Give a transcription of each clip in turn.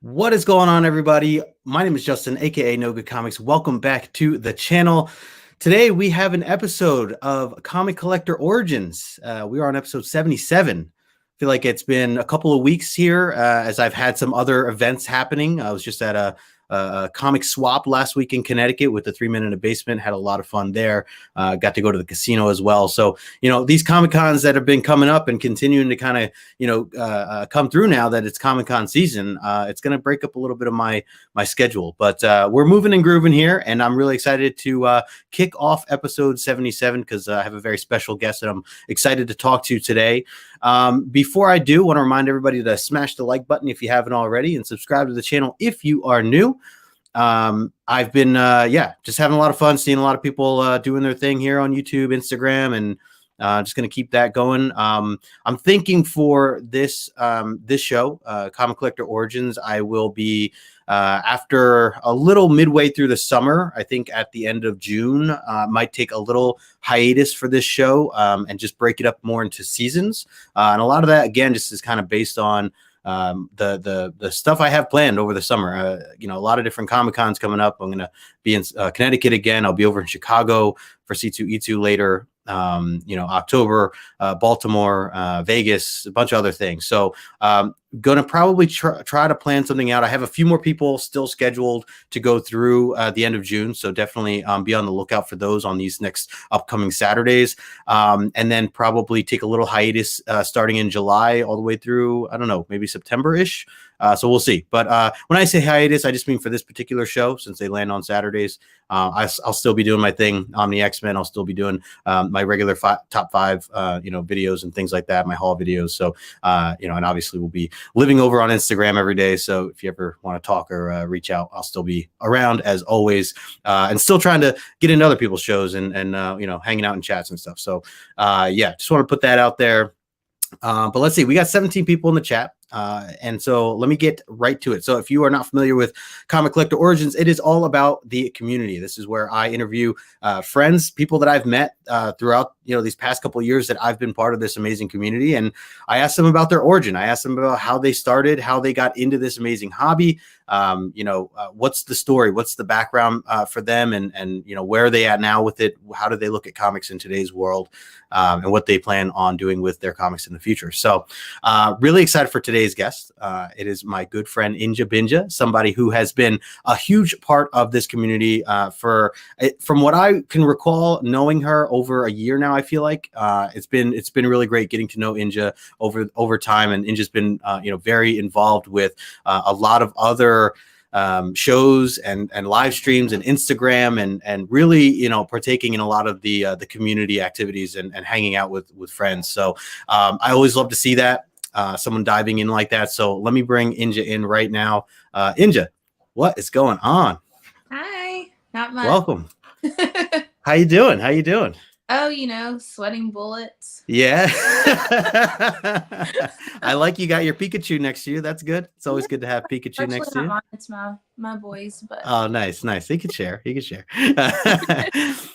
What is going on, everybody? My name is Justin, aka No Good Comics. Welcome back to the channel. Today we have an episode of Comic Collector Origins. We are on episode 77. I feel like it's been a couple of weeks here as I've had some other events happening. I was just at a comic swap last week in Connecticut with the 3 Men in a Basement. Had a lot of fun there. Got to go to the casino as well. So, these Comic Cons that have been coming up and continuing to kind of, come through now that it's Comic Con season, it's going to break up a little bit of my schedule. But we're moving and grooving here, and I'm really excited to kick off episode 77 because I have a very special guest that I'm excited to talk to today. Before I do, I want to remind everybody to smash the like button if you haven't already and subscribe to the channel if you are new. I've been just having a lot of fun seeing a lot of people doing their thing here on YouTube, Instagram, and just going to keep that going. I'm thinking for this show, Comic Collector Origins, I will be after a little midway through the summer. I think at the end of June, might take a little hiatus for this show and just break it up more into seasons. And a lot of that, again, just is kind of based on the stuff I have planned over the summer. A lot of different Comic Cons coming up. I'm going to be in Connecticut again. I'll be over in Chicago for C2E2 later. October, Baltimore, Vegas, a bunch of other things. So gonna probably try to plan something out. I have a few more people still scheduled to go through the end of June. So definitely be on the lookout for those on these next upcoming Saturdays. And then probably take a little hiatus starting in July all the way through, I don't know, maybe September-ish. So we'll see. But when I say hiatus, I just mean for this particular show, since they land on Saturdays. I'll still be doing my thing on the X-Men. I'll still be doing my regular top five, videos and things like that, my haul videos. So, and obviously we'll be living over on Instagram every day. So if you ever want to talk or reach out, I'll still be around as always, and still trying to get into other people's shows and hanging out in chats and stuff. So, just want to put that out there. But let's see, we got 17 people in the chat. And so let me get right to it. So if you are not familiar with Comic Collector Origins, it is all about the community. This is where I interview friends, people that I've met throughout these past couple of years that I've been part of this amazing community. And I asked them about their origin. I asked them about how they started, how they got into this amazing hobby. What's the story? What's the background for them? And where are they at now with it? How do they look at comics in today's world? And what they plan on doing with their comics in the future. So really excited for today's guest. It is my good friend Inja Binja, somebody who has been a huge part of this community from what I can recall, knowing her over a year now. I feel like it's been really great getting to know Inja over time, and Inja's been very involved with a lot of other shows and live streams and Instagram and really partaking in a lot of the community activities and hanging out with friends. So I always love to see that someone diving in like that. So let me bring Inja in right now. Inja, what is going on? Hi, not much. Welcome. How you doing? Oh, sweating bullets. Yeah. I like you got your Pikachu next to you. That's good. It's always good to have Pikachu next to you. Mine, it's my boys, but oh, nice. He can share.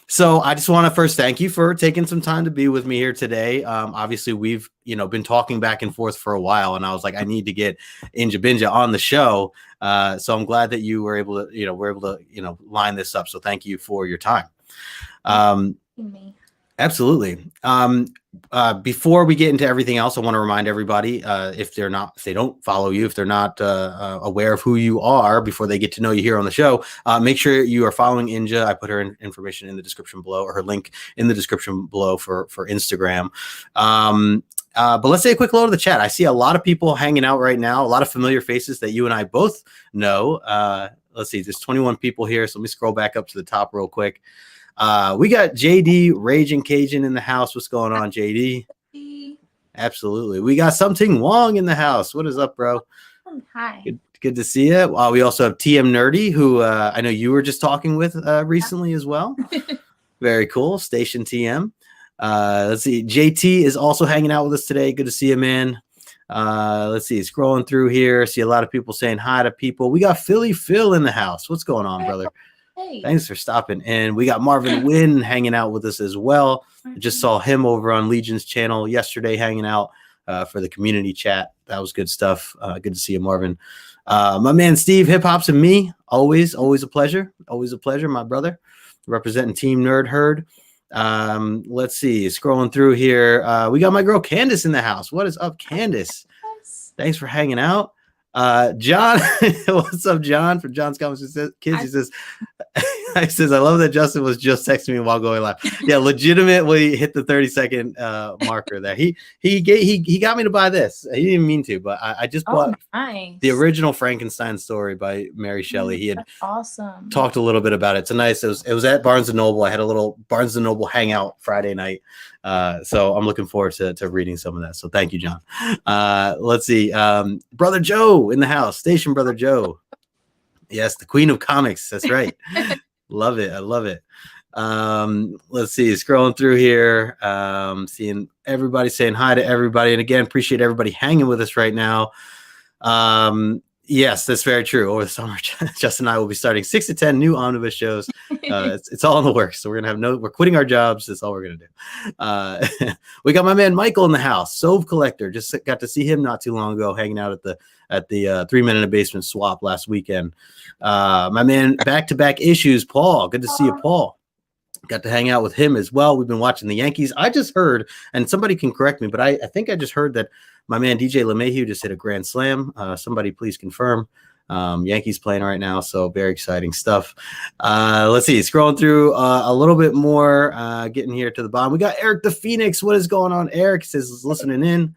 So I just want to first thank you for taking some time to be with me here today. Obviously we've been talking back and forth for a while, and I was like, I need to get Inja Binja on the show. So I'm glad that you were able to line this up. So thank you for your time. Absolutely. Before we get into everything else, I want to remind everybody, if they don't follow you, if they're not aware of who you are before they get to know you here on the show, make sure you are following Inja. I put her information in the description below, or her link in the description below for Instagram. But let's say a quick hello to the chat. I see a lot of people hanging out right now, a lot of familiar faces that you and I both know. Let's see, there's 21 people here. So let me scroll back up to the top real quick. We got JD Raging Cajun in the house. What's going on, JD? Absolutely. We got Something Wong in the house. What is up, bro? Hi. Good to see you. We also have TM Nerdy, who I know you were just talking with recently as well. Very cool. Station TM. Let's see. JT is also hanging out with us today. Good to see you, man. Let's see. Scrolling through here. See a lot of people saying hi to people. We got Philly Phil in the house. What's going on, brother? Hey. Thanks for stopping. And we got Marvin Nguyen hanging out with us as well. I just saw him over on Legion's channel yesterday hanging out for the community chat. That was good stuff. Good to see you, Marvin. My man Steve, Hip Hops and Me, always a pleasure. Always a pleasure, my brother. Representing Team Nerd Herd. Let's see, scrolling through here. We got my girl Candace in the house. What is up, Candace? Thanks for hanging out. John, what's up, John? For John's Comments Kids, he says, I love that Justin was just texting me while going live. Yeah, legitimately hit the 30-second marker there. He got me to buy this. He didn't mean to, but I just bought the original Frankenstein story by Mary Shelley. He had awesome talked a little bit about it. It's a nice. It was at Barnes and Noble. I had a little Barnes and Noble hangout Friday night. So I'm looking forward to reading some of that. So thank you, John. Let's see. Brother Joe in the house. Station Brother Joe. Yes, the Queen of Comics. That's right. Love it. I love it. Let's see. Scrolling through here. Seeing everybody saying hi to everybody. And again, appreciate everybody hanging with us right now. Yes, that's very true. Over the summer, Justin and I will be starting 6 to 10 new omnibus shows. It's all in the works. So we're quitting our jobs. That's all we're gonna do. We got my man Michael in the house, Sove Collector. Just got to see him not too long ago, hanging out at the 3 Men in a Basement swap last weekend. My man, back-to-back issues, Paul. Good to see you, Paul. Got to hang out with him as well. We've been watching the Yankees. I just heard, and somebody can correct me, but I think I just heard that my man DJ LeMahieu just hit a grand slam. Somebody please confirm. Yankees playing right now, so very exciting stuff. Let's see, scrolling through a little bit more, getting here to the bottom. We got Eric the Phoenix. What is going on? Eric says listening in,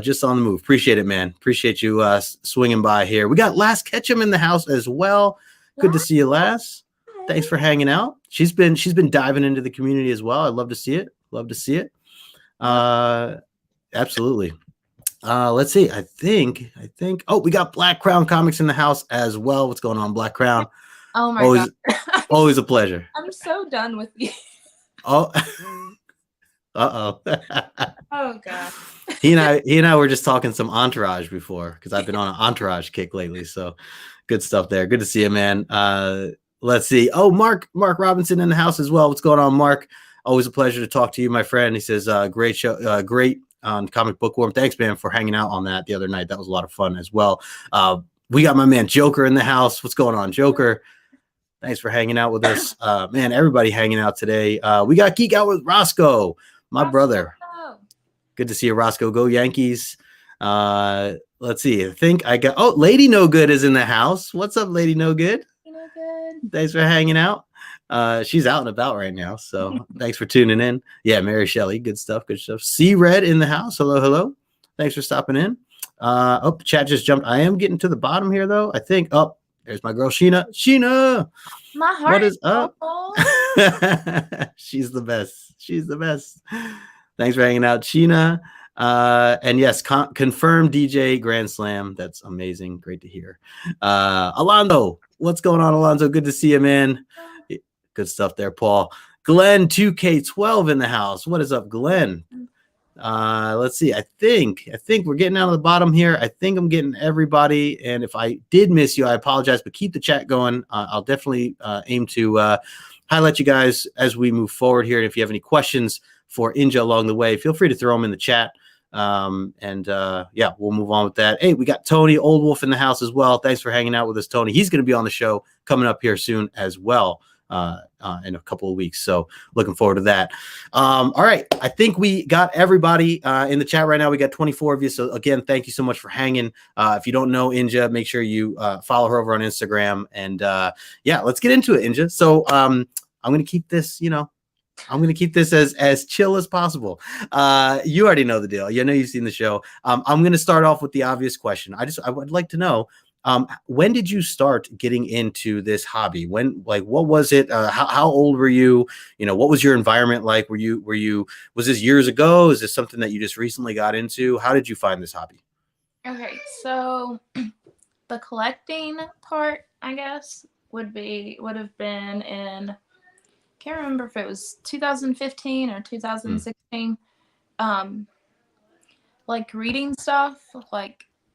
just on the move. Appreciate it, man. Appreciate you swinging by here. We got Lass Ketchum in the house as well. Good to see you, Lass. Thanks for hanging out. She's been diving into the community as well. I love to see it. Love to see it. Absolutely. Let's see. I think. Oh, we got Black Crown Comics in the house as well. What's going on, Black Crown? Oh my god. Always a pleasure. I'm so done with you. Oh. Uh-oh. Oh god. He and I were just talking some Entourage before, because I've been on an Entourage kick lately. So good stuff there. Good to see you, man. Let's see. Oh, Mark Robinson in the house as well. What's going on, Mark? Always a pleasure to talk to you, my friend. He says, great show, great on Comic Bookworm. Thanks, man, for hanging out on that the other night. That was a lot of fun as well. We got my man Joker in the house. What's going on, Joker? Thanks for hanging out with us. Man, everybody hanging out today. We got Geek Out with Roscoe, my brother. Good to see you, Roscoe. Go Yankees. Let's see. I think I got, Lady No Good is in the house. What's up, Lady No Good? Thanks for hanging out. She's out and about right now, so thanks for tuning in. Yeah, Mary Shelley, good stuff. C Red in the house. Hello. Thanks for stopping in. The chat just jumped. I am getting to the bottom here, though. I think. Oh, there's my girl Sheena. My heart. What is up? She's the best. Thanks for hanging out, Sheena. And yes, confirmed DJ Grand Slam. That's amazing. Great to hear. Alonzo, what's going on, Alonzo? Good to see you, man. Good stuff there, Paul. Glenn 2K12 in the house. What is up, Glenn? Let's see. I think we're getting out of the bottom here. I think I'm getting everybody. And if I did miss you, I apologize, but keep the chat going. I'll definitely aim to highlight you guys as we move forward here. And if you have any questions for Inja along the way, feel free to throw them in the chat. Yeah, we'll move on with that. Hey, we got Tony Old Wolf in the house as well. Thanks for hanging out with us, Tony. He's going to be on the show coming up here soon as well. In a couple of weeks. So looking forward to that. All right. I think we got everybody in the chat right now. We got 24 of you. So again, thank you so much for hanging. If you don't know Inja, make sure you follow her over on Instagram. And yeah, let's get into it, Inja. So I'm going to keep this, I'm going to keep this as chill as possible. You already know the deal. You know, you've seen the show. I'm going to start off with the obvious question. I would like to know, when did you start getting into this hobby? What was it? How old were you? What was your environment like? Was this years ago? Is this something that you just recently got into? How did you find this hobby? Okay, so the collecting part, I guess, would have been in, can't remember if it was 2015 or 2016. Like reading stuff,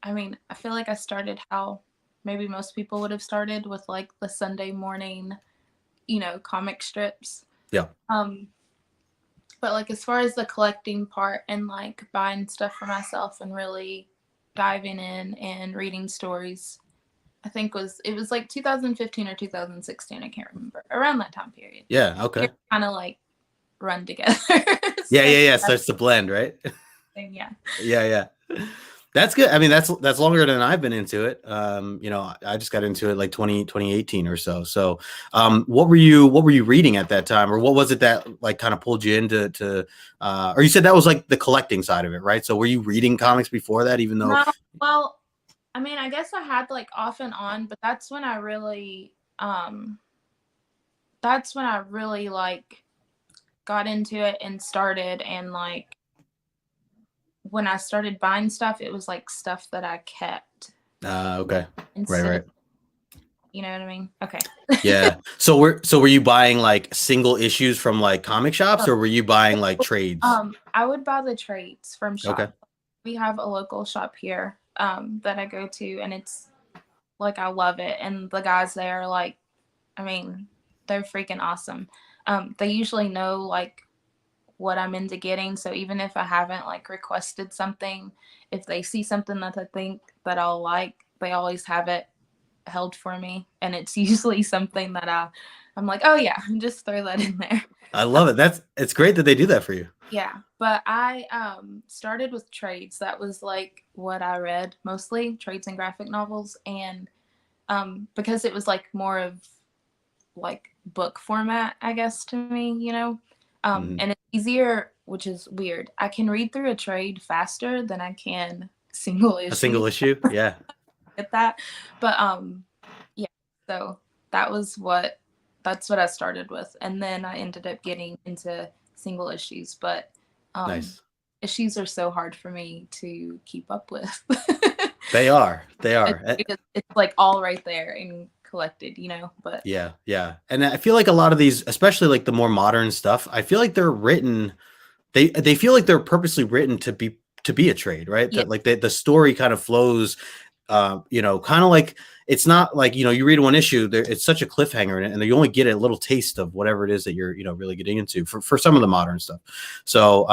I feel like I started how maybe most people would have started, with like the Sunday morning, comic strips. Yeah. But like as far as the collecting part and like buying stuff for myself and really diving in and reading stories. I think it was like 2015 or 2016. I can't remember. Around that time period. Yeah. Okay. Kind of like run together. Yeah. Starts to blend, right? Yeah. Yeah. That's good. I mean, that's longer than I've been into it. I just got into it like 2018 or so. So, what were you reading at that time, or what was it that like kind of pulled you into or you said that was like the collecting side of it, right? So, were you reading comics before that, even though? No, well, I mean, I guess I had like off and on, but that's when I really like got into it and started, and like when I started buying stuff, it was like stuff that I kept. Okay. Right. You know what I mean? Okay. Yeah. So were you buying like single issues from like comic shops, or were you buying like trades? I would buy the trades from shops. Okay. We have a local shop here that I go to, and it's like I love it. And the guys there are like, I mean, they're freaking awesome. They usually know like what I'm into getting. So even if I haven't like requested something, if they see something that I think that I'll like, they always have it held for me. And it's usually something that I'm like, oh yeah, just throw that in there. I love it. It's great that they do that for you. Yeah. But I started with trades. That was like what I read mostly, trades and graphic novels. And because it was like more of like book format, I guess, to me, you know. And it's easier, which is weird. I can read through a trade faster than I can single issue. A single issue, yeah. Get that, but yeah. So that's what I started with, and then I ended up getting into single issues. But nice. Issues are so hard for me to keep up with. They are. It's like all right there and collected, you know. But yeah, and I feel like a lot of these, especially like the more modern stuff, I feel like they're written, they feel like they're purposely written to be a trade, right? Yeah. That like the story kind of flows, kind of like, it's not like, you read one issue there, it's such a cliffhanger, and you only get a little taste of whatever it is that you're really getting into for some of the modern stuff. So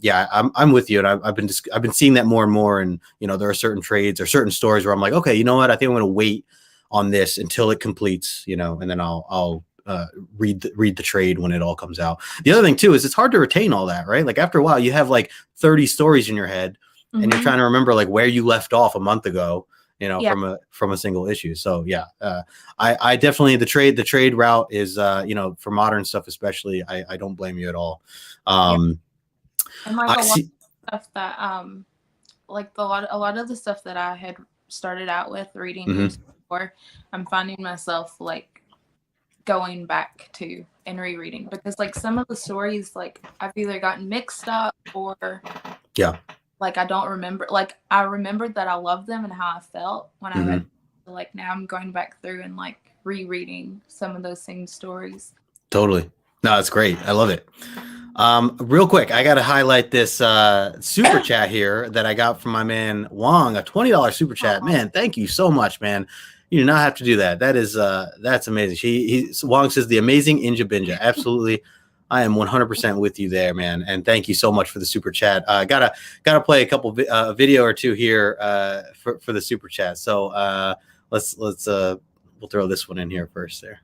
yeah, I'm with you, and I've been seeing that more and more, and there are certain trades or certain stories where I'm like, okay, you know what, I think I'm going to wait on this until it completes, and then I'll read the trade when it all comes out. The other thing too is it's hard to retain all that, right? Like after a while you have like 30 stories in your head, and you're trying to remember like where you left off a month ago, from a single issue. So yeah, I definitely, the trade route is for modern stuff especially, I don't blame you at all. And like a lot of stuff that like a lot of the stuff that I had started out with reading before, I'm finding myself like going back to and rereading, because like some of the stories like I've either gotten mixed up or like I don't remember, like I remembered that I loved them and how I felt when I read them. Like now I'm going back through and like rereading some of those same stories. Totally. No, it's great. I love it. Real quick, I got to highlight this super chat here that I got from my man Wong, a $20 super chat. Man, thank you so much, man. You do not have to do that. That is that's amazing. Wong says the amazing Inja Binja. Absolutely. I am 100% with you there, man. And thank you so much for the super chat. Gotta play a couple video or two here for the super chat. So we'll throw this one in here first there.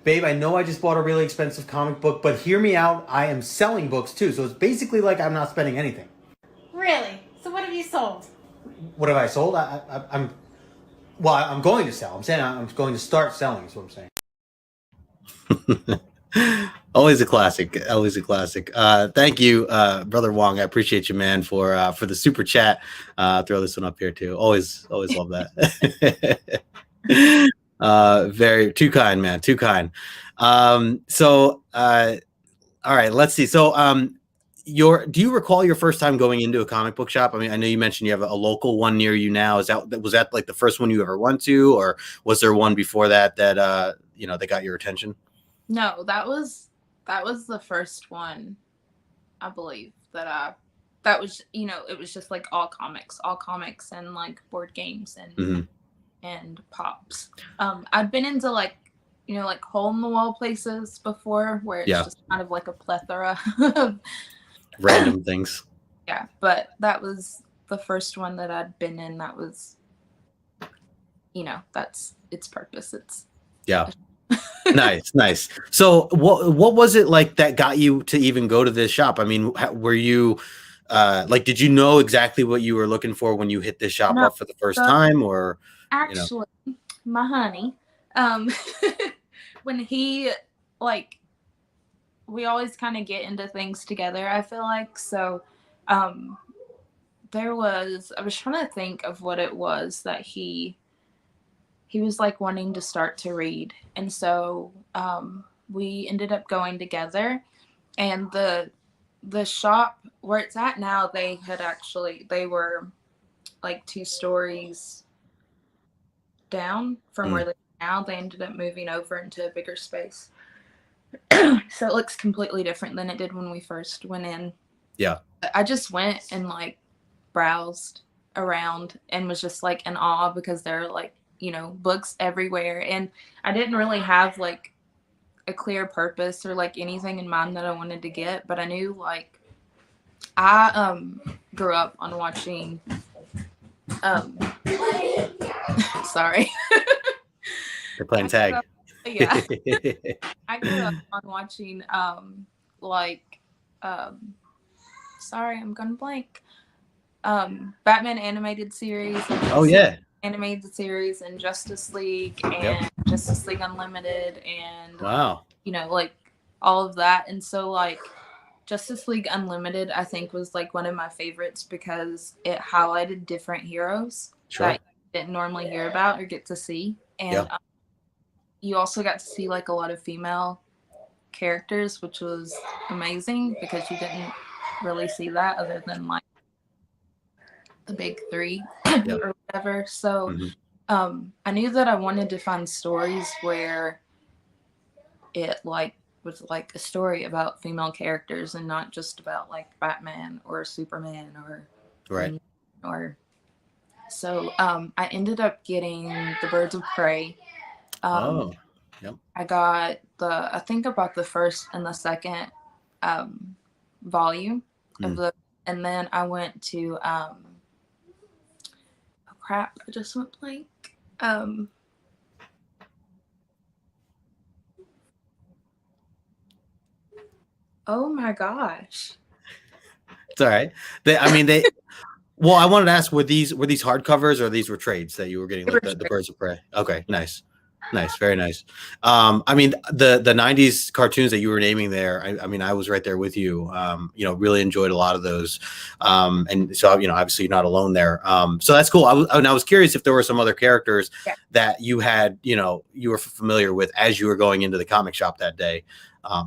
Babe, I know I just bought a really expensive comic book, but hear me out. I am selling books too. So it's basically like I'm not spending anything. Really? So what have you sold? What have I sold? I'm going to sell. I'm saying I'm going to start selling is what I'm saying. Always a classic. Always a classic. Thank you, Brother Wong. I appreciate you, man, for the super chat. Throw this one up here too. Always love that. Very too kind, man. Too kind. So all right, let's see. So do you recall your first time going into a comic book shop? I mean, I know you mentioned you have a local one near you now. Was that like the first one you ever went to, or was there one before that that got your attention? No, that was the first one, I believe, that was, it was just like all comics and like board games and pops. I'd been into like, like hole in the wall places before where it's just kind of like a plethora of random things. Yeah, but that was the first one that I'd been in that was, that's its purpose. It's Yeah. Nice. So what was it like that got you to even go to this shop? I mean, were you like, did you know exactly what you were looking for when you hit this shop No, up for the first so time, or actually, my honey, um, when he like, we always kind of get into things together, I feel like. So, I was trying to think of what it was that he was like wanting to start to read. And so, we ended up going together, and the shop where it's at now, they were like 2 stories down from where they are now. They ended up moving over into a bigger space. So it looks completely different than it did when we first went in. Yeah. I just went and like browsed around and was just like in awe, because there are like, books everywhere. And I didn't really have like a clear purpose or like anything in mind that I wanted to get, but I knew like I grew up on watching sorry. They're playing tag. Yeah. I grew up on watching sorry, I'm gonna blank. Batman animated series. Oh yeah. Animated series and Justice League and Yep. Justice League Unlimited and Wow. like all of that. And so like Justice League Unlimited, I think, was like one of my favorites because it highlighted different heroes Sure. that you didn't normally hear about or get to see. And you also got to see like a lot of female characters, which was amazing because you didn't really see that other than like the big 3 or whatever. So I knew that I wanted to find stories where it like was like a story about female characters and not just about like Batman or Superman or so I ended up getting the Birds of Prey. I got I think I bought the first and the second volume of the, and then I went to oh crap, I just went blank. Oh my gosh. It's all right. Well, I wanted to ask, were these hardcovers or these were trades that you were getting, like the Birds of Prey? Okay, nice, very nice. I mean, the 90s cartoons that you were naming there, I mean, I was right there with you. Really enjoyed a lot of those. And so, obviously you're not alone there. So that's cool. I was curious if there were some other characters that you had, you were familiar with as you were going into the comic shop that day.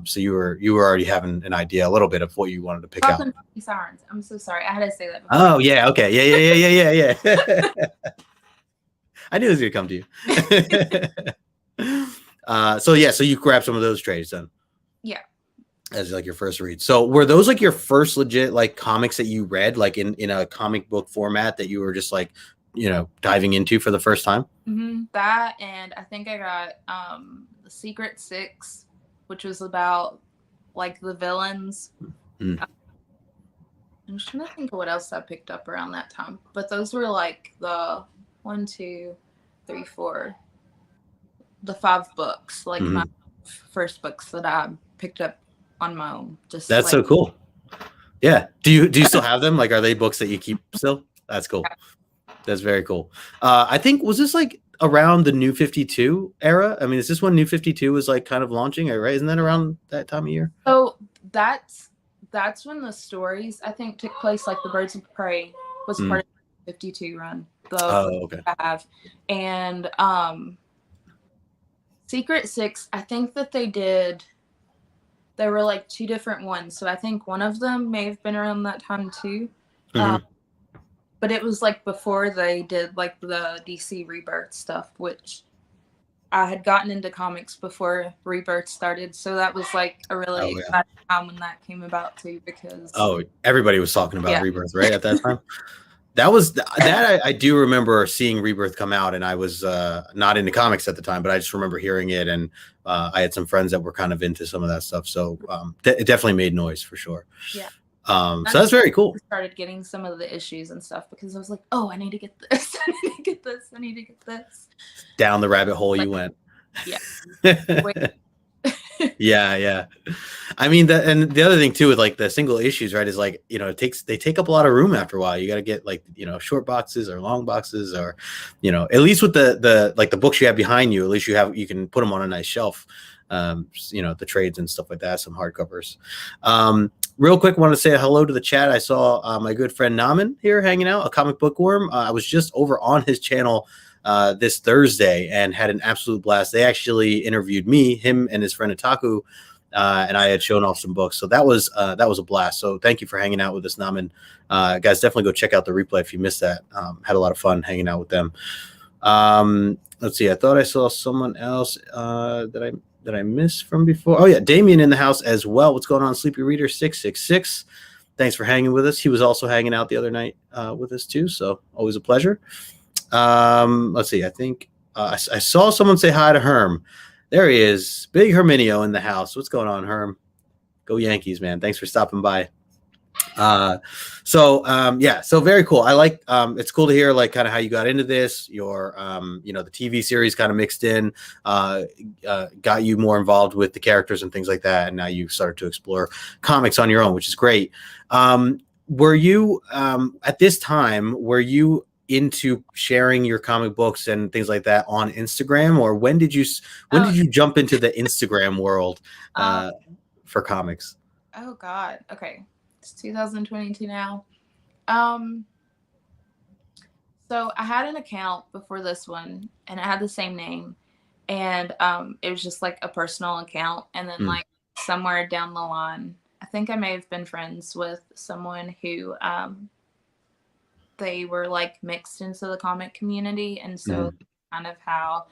So you were already having an idea a little bit of what you wanted to pick out. Sirens. I'm so sorry. I had to say that before. Oh yeah, okay. Yeah. I knew it was gonna come to you. So you grabbed some of those trades then. Yeah. As like your first read. So were those like your first legit like comics that you read, like in a comic book format that you were just like, diving into for the first time? That, and I think I got The Secret Six, which was about like the villains. I'm just trying to think of what else I picked up around that time. But those were like the 1, 2, 3, 4, the 5 books, like my first books that I picked up on my own. That's so cool. Yeah. Do you still have them? Like, are they books that you keep still? That's cool. That's very cool. I think, was this like around the New 52 era? I mean, is this when New 52 was like kind of launching, right? Isn't that around that time of year? So that's when the stories, I think, took place. Like the Birds of Prey was part of the 52 run. Okay. I have. And Secret Six, I think that there were like 2 different ones. So I think one of them may have been around that time too. But it was like before they did like the DC Rebirth stuff, which I had gotten into comics before Rebirth started. So that was like a really exciting time when that came about too, because everybody was talking about Rebirth, right? At that time. I do remember seeing Rebirth come out, and I was not into comics at the time, but I just remember hearing it, and I had some friends that were kind of into some of that stuff. So it definitely made noise for sure. Yeah. So that's very cool. Started getting some of the issues and stuff because I was like, oh, I need to get this. I need to get this. I need to get this. Down the rabbit hole you went. Yeah. Yeah. I mean, and the other thing too with like the single issues, right, is like, they take up a lot of room after a while. You got to get like, short boxes or long boxes, or, at least with the like the books you have behind you, at least you can put them on a nice shelf. The trades and stuff like that, some hardcovers. Real quick, I want to say hello to the chat. I saw my good friend Naman here hanging out, a comic bookworm. I was just over on his channel this Thursday and had an absolute blast. They actually interviewed me, him and his friend Itaku, and I had shown off some books. So that was a blast. So thank you for hanging out with us, Naman. Guys, definitely go check out the replay if you missed that. Had a lot of fun hanging out with them. Let's see. I thought I saw someone else that I missed from before. Oh yeah, Damien in the house as well. What's going on, Sleepy Reader 666? Thanks for hanging with us. He was also hanging out the other night with us too, so always a pleasure. Let's see. I think I saw someone say hi to Herm. There he is, Big Herminio in the house. What's going on, Herm? Go Yankees, man! Thanks for stopping by. So very cool. I like it's cool to hear like kind of how you got into this, your the TV series kind of mixed in, got you more involved with the characters and things like that, and now you started to explore comics on your own, which is great. Were you at this time, were you into sharing your comic books and things like that on Instagram, or when did you jump into the Instagram world for comics? Oh God. Okay. It's 2022 now. So I had an account before this one, and it had the same name, and it was just like a personal account. And then like somewhere down the line, I think I may have been friends with someone who they were like mixed into the comic community, and so kind of how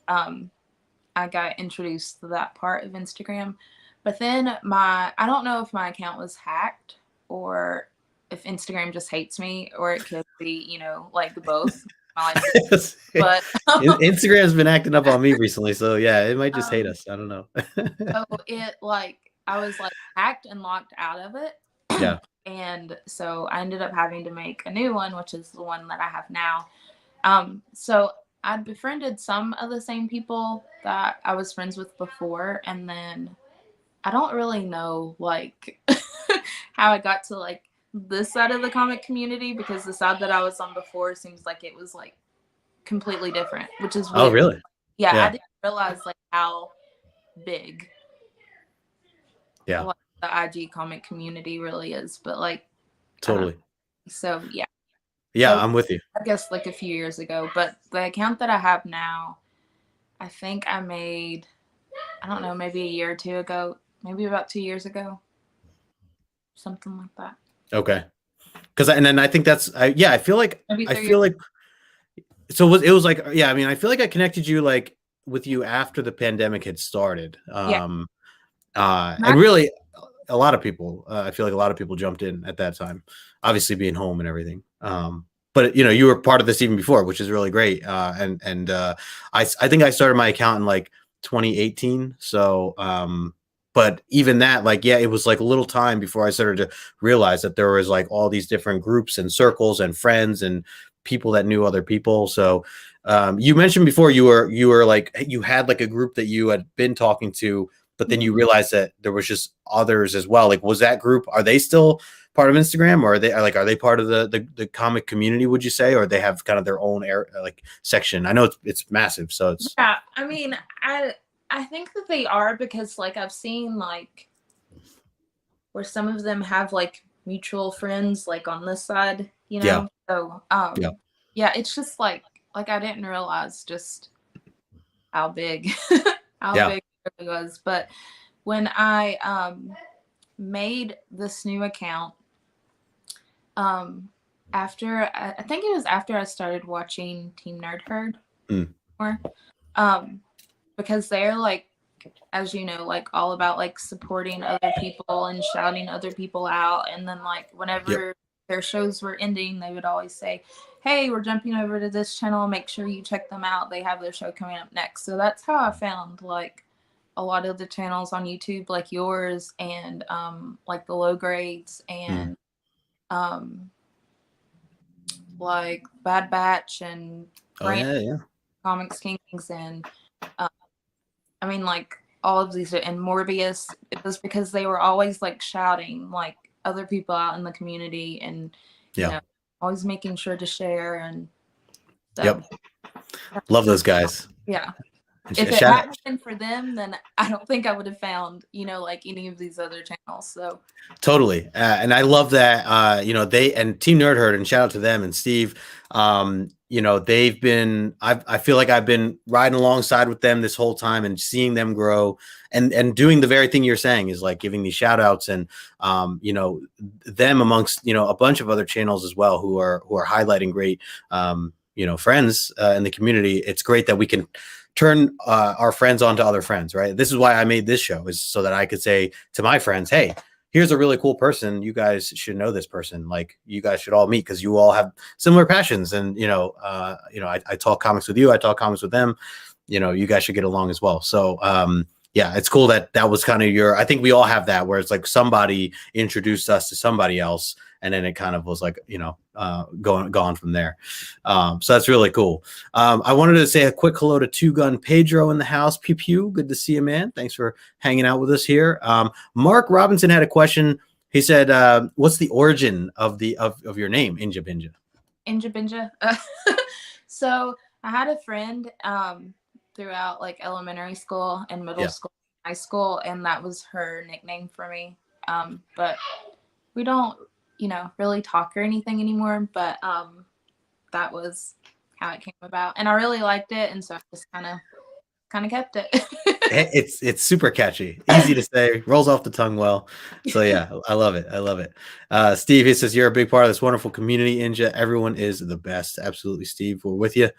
I got introduced to that part of Instagram. But then I don't know if my account was hacked or if Instagram just hates me, or it could be, like both. But Instagram's been acting up on me recently, so yeah, it might just hate us. I don't know. So I was like hacked and locked out of it. Yeah. And so I ended up having to make a new one, which is the one that I have now. So I'd befriended some of the same people that I was friends with before, and then I don't really know like how I got to like this side of the comic community, because the side that I was on before seems like it was like completely different, which is weird. Oh really? Yeah, I didn't realize like how big like, the IG comic community really is, but like totally. So yeah, so, I'm with you. I guess like a few years ago, but the account that I have now, I think I made, I don't know, maybe a year or two ago, maybe about 2 years ago, something like that. Okay, because and then I think that's I feel like so it was like I mean I feel like I connected you like with you after the pandemic had started. And really a lot of people I feel like a lot of people jumped in at that time, obviously being home and everything. But you were part of this even before, which is really great. I think I started my account in like 2018. So but even that, like, it was like a little time before I started to realize that there was like all these different groups and circles and friends and people that knew other people. So you mentioned before you were like, you had like a group that you had been talking to, but then you realized that there was just others as well. Like, was that group, are they still part of Instagram, or are they part of the comic community, would you say, or they have kind of their own like section? I know it's massive. So it's, I mean, I think that they are, because like I've seen like where some of them have like mutual friends like on this side, So it's just like I didn't realize just how big big it really was. But when I made this new account, after I think it was after I started watching Team Nerd Herd more, because they're like, as you know, like all about like supporting other people and shouting other people out. And then like whenever their shows were ending, they would always say, hey, we're jumping over to this channel, make sure you check them out, they have their show coming up next. So that's how I found like a lot of the channels on YouTube, like yours and like the Low Grades and like Bad Batch and Oh yeah. Comics Kings and I mean like all of these and Morbius. It was because they were always like shouting like other people out in the community and you know always making sure to share and so. Yep. Love those guys. Yeah. If it hadn't been for them, then I don't think I would have found, like any of these other channels. So totally. And I love that, they and Team Nerd Herd, and shout out to them and Steve. They've been, I feel like I've been riding alongside with them this whole time and seeing them grow and doing the very thing you're saying is like giving these shout outs and, them amongst, a bunch of other channels as well who are highlighting great, friends in the community. It's great that we can turn our friends onto other friends, right? This is why I made this show, is so that I could say to my friends, hey, here's a really cool person. You guys should know this person. Like, you guys should all meet because you all have similar passions. And, I talk comics with you. I talk comics with them. You guys should get along as well. So, yeah, it's cool that was kind of I think we all have that where it's like somebody introduced us to somebody else. And then it kind of was like, gone from there. So that's really cool. I wanted to say a quick hello to Two Gun Pedro in the house. Pew pew. Good to see you, man. Thanks for hanging out with us here. Mark Robinson had a question. He said, what's the origin of your name, Inja Binja? Inja Binja. So I had a friend throughout like elementary school and middle school, high school, and that was her nickname for me. But we don't really talk or anything anymore, but that was how it came about, and I really liked it, and so I just kind of kept it. It's super catchy, easy to say, rolls off the tongue well. So yeah, I love it. Steve, he says, you're a big part of this wonderful community, Inja. Everyone is the best. Absolutely, Steve, we're with you.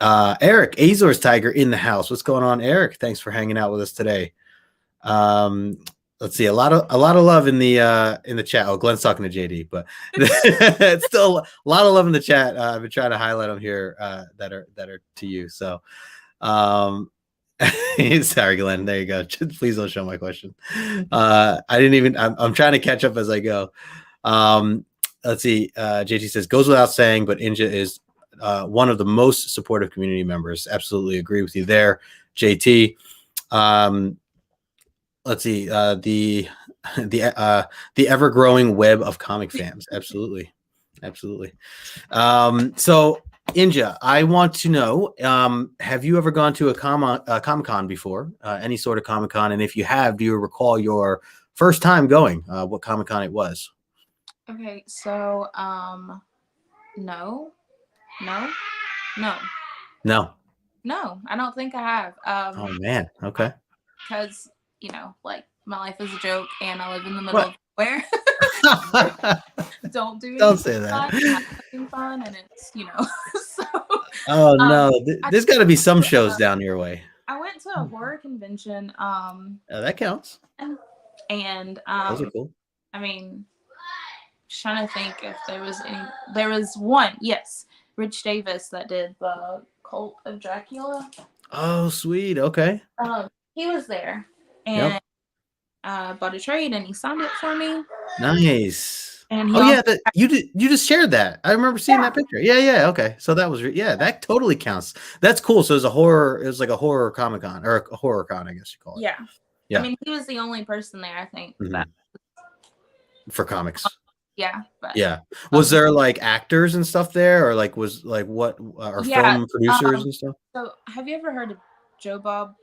Eric, Azor's Tiger in the house. What's going on, Eric? Thanks for hanging out with us today. Let's see, a lot of love in the chat. Oh, Glenn's talking to JD, but it's still a lot of love in the chat. I've been trying to highlight them here that are to you. So, sorry, Glenn. There you go. Please don't show my question. I'm trying to catch up as I go. Let's see. JT says, goes without saying, but Inja is one of the most supportive community members. Absolutely agree with you there, JT. Let's see, the ever-growing web of comic fans. Absolutely. So, Inja, I want to know, have you ever gone to a Comic-Con before? Any sort of Comic-Con? And if you have, do you recall your first time going? What Comic-Con it was? Okay, so no, I don't think I have. Oh man, okay. Because like my life is a joke, and I live in the middle of nowhere. Don't say that. Fun, fun, and it's so. Oh no, there's got to be some shows down your way. I went to a horror convention. That counts. And those are cool. I mean, just trying to think if there was any. There was one, yes, Rich Davis that did the Cult of Dracula. Oh, sweet. Okay. He was there, and bought a trade, and he signed it for me. Nice. And you just shared that. I remember seeing that picture. Yeah. Okay, so that was that totally counts. That's cool. So it was like a horror Comic-Con or a horror con, I guess you call it. Yeah. I mean, he was the only person there, I think, that for comics. But was there like actors and stuff there, or like was like what or film producers and stuff? So have you ever heard of Joe Bob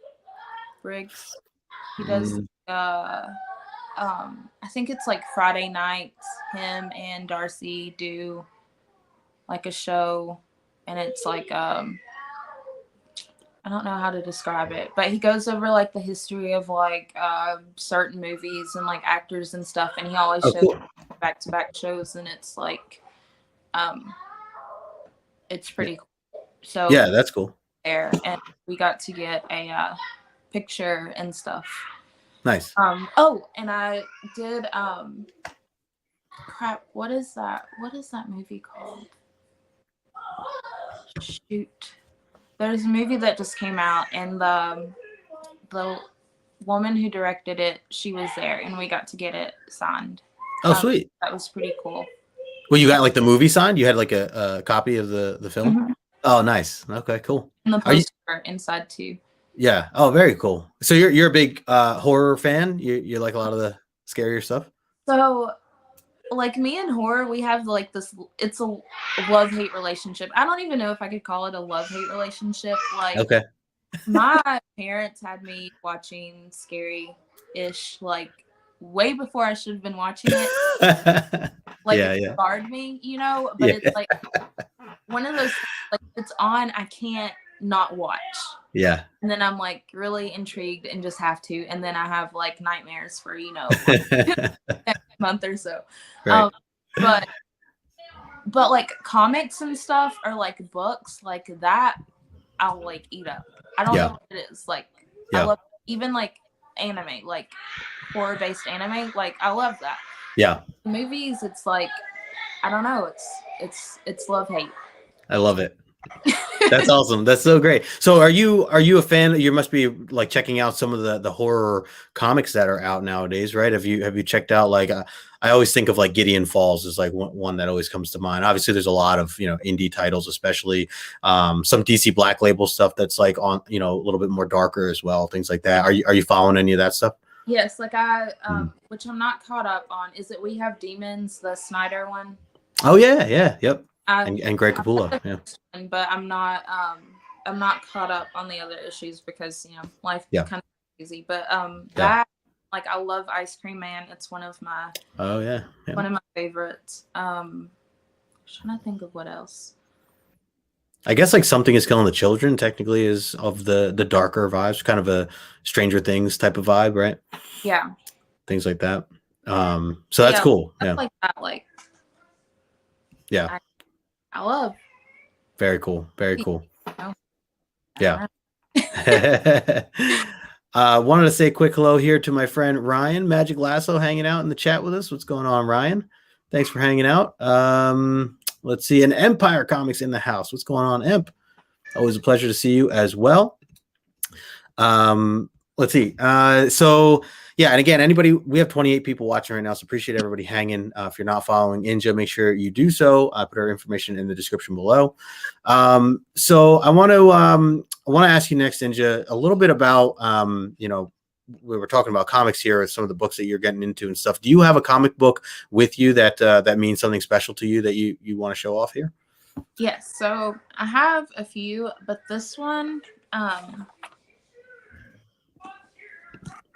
Briggs? He does I think it's like Friday nights, him and Darcy do like a show, and it's like I don't know how to describe it, but he goes over like the history of like certain movies and like actors and stuff, and he always shows back-to-back shows, and it's like it's pretty cool. So yeah, that's cool. There, and we got to get a picture and stuff. Nice. And I did crap, what is that movie called? Shoot. There's a movie that just came out, and the woman who directed it, she was there, and we got to get it signed. Oh, sweet. That was pretty cool. Well, you got like the movie signed? You had like a copy of the film? Mm-hmm. Oh, nice. Okay, cool. And the poster inside too. Yeah. Oh, very cool. So you're a big horror fan? You like a lot of the scarier stuff? So, like me and horror, we have like this. It's a love-hate relationship. I don't even know if I could call it a love-hate relationship. Like, okay. My parents had me watching scary-ish like way before I should have been watching it. Like it scarred me, you know. But it's like one of those like it's on, I can't not watch. Yeah. And then I'm like really intrigued and just have to. And then I have like nightmares for, next month or so. Right. But like comics and stuff or like books like that, I'll like eat up. I don't know what it is. Like I love even like anime, like horror-based anime. Like I love that. Yeah. Movies, it's like I don't know. It's love-hate. I love it. That's awesome. That's so great. So are you a fan? You must be like checking out some of the horror comics that are out nowadays, right? Have you checked out like I always think of like Gideon Falls as like one that always comes to mind. Obviously there's a lot of, indie titles, especially some DC Black Label stuff that's like on, a little bit more darker as well, things like that. Are you following any of that stuff? Yes, like I which I'm not caught up on. Is it We Have Demons, the Snyder one? Oh yeah, yep. And Greg Capullo, yeah. But I'm not caught up on the other issues because life kind of crazy. But that like I love Ice Cream Man. It's one of my one of my favorites. I'm trying to think of what else. I guess like Something Is Killing the Children technically is of the darker vibes, kind of a Stranger Things type of vibe, right? Yeah. Things like that. So that's cool. Stuff like that, like I love. Very cool. Very cool. Yeah. Wanted to say a quick hello here to my friend Ryan Magic Lasso hanging out in the chat with us. What's going on, Ryan? Thanks for hanging out. Let's see. An Empire Comics in the house. What's going on, Emp? Always a pleasure to see you as well. Let's see. So yeah, and again, we have 28 people watching right now, so appreciate everybody hanging. If you're not following Inja, make sure you do so. I put our information in the description below. So I want to ask you next, Inja, a little bit about we were talking about comics here, some of the books that you're getting into and stuff. Do you have a comic book with you that means something special to you that you want to show off here? Yes. So I have a few, but this one,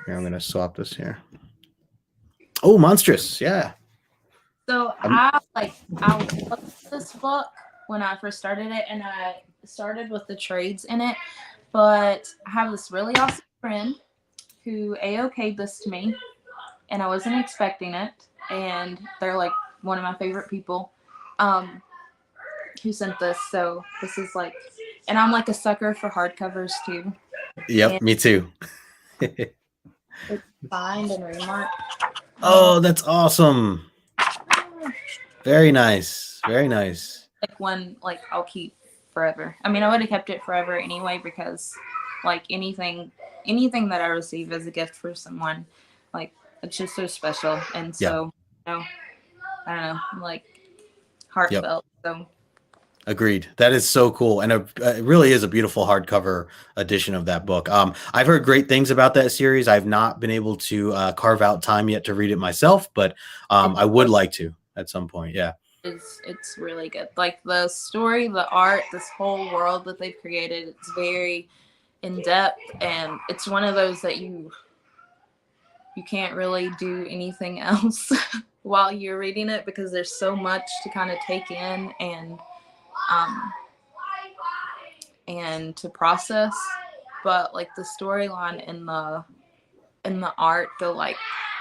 here, I'm going to swap this here. Oh, Monstrous. Yeah. So I loved this book when I first started it, and I started with the trades in it, but I have this really awesome friend who AOK'd this to me, and I wasn't expecting it, and they're like one of my favorite people who sent this. So this is like, and I'm like a sucker for hardcovers too. Yep, and me too. It's signed and remarked. Oh, that's awesome. Very nice. Very nice. Like one, like I'll keep forever. I mean, I would have kept it forever anyway, because like anything that I receive as a gift for someone, like it's just so special. And so, I don't know, like heartfelt. So agreed. That is so cool. And it really is a beautiful hardcover edition of that book. I've heard great things about that series. I've not been able to carve out time yet to read it myself, but I would like to at some point. Yeah. It's really good. Like the story, the art, this whole world that they've created, it's very in depth, and it's one of those that you can't really do anything else while you're reading it, because there's so much to kind of take in and to process. But like the storyline and the art go like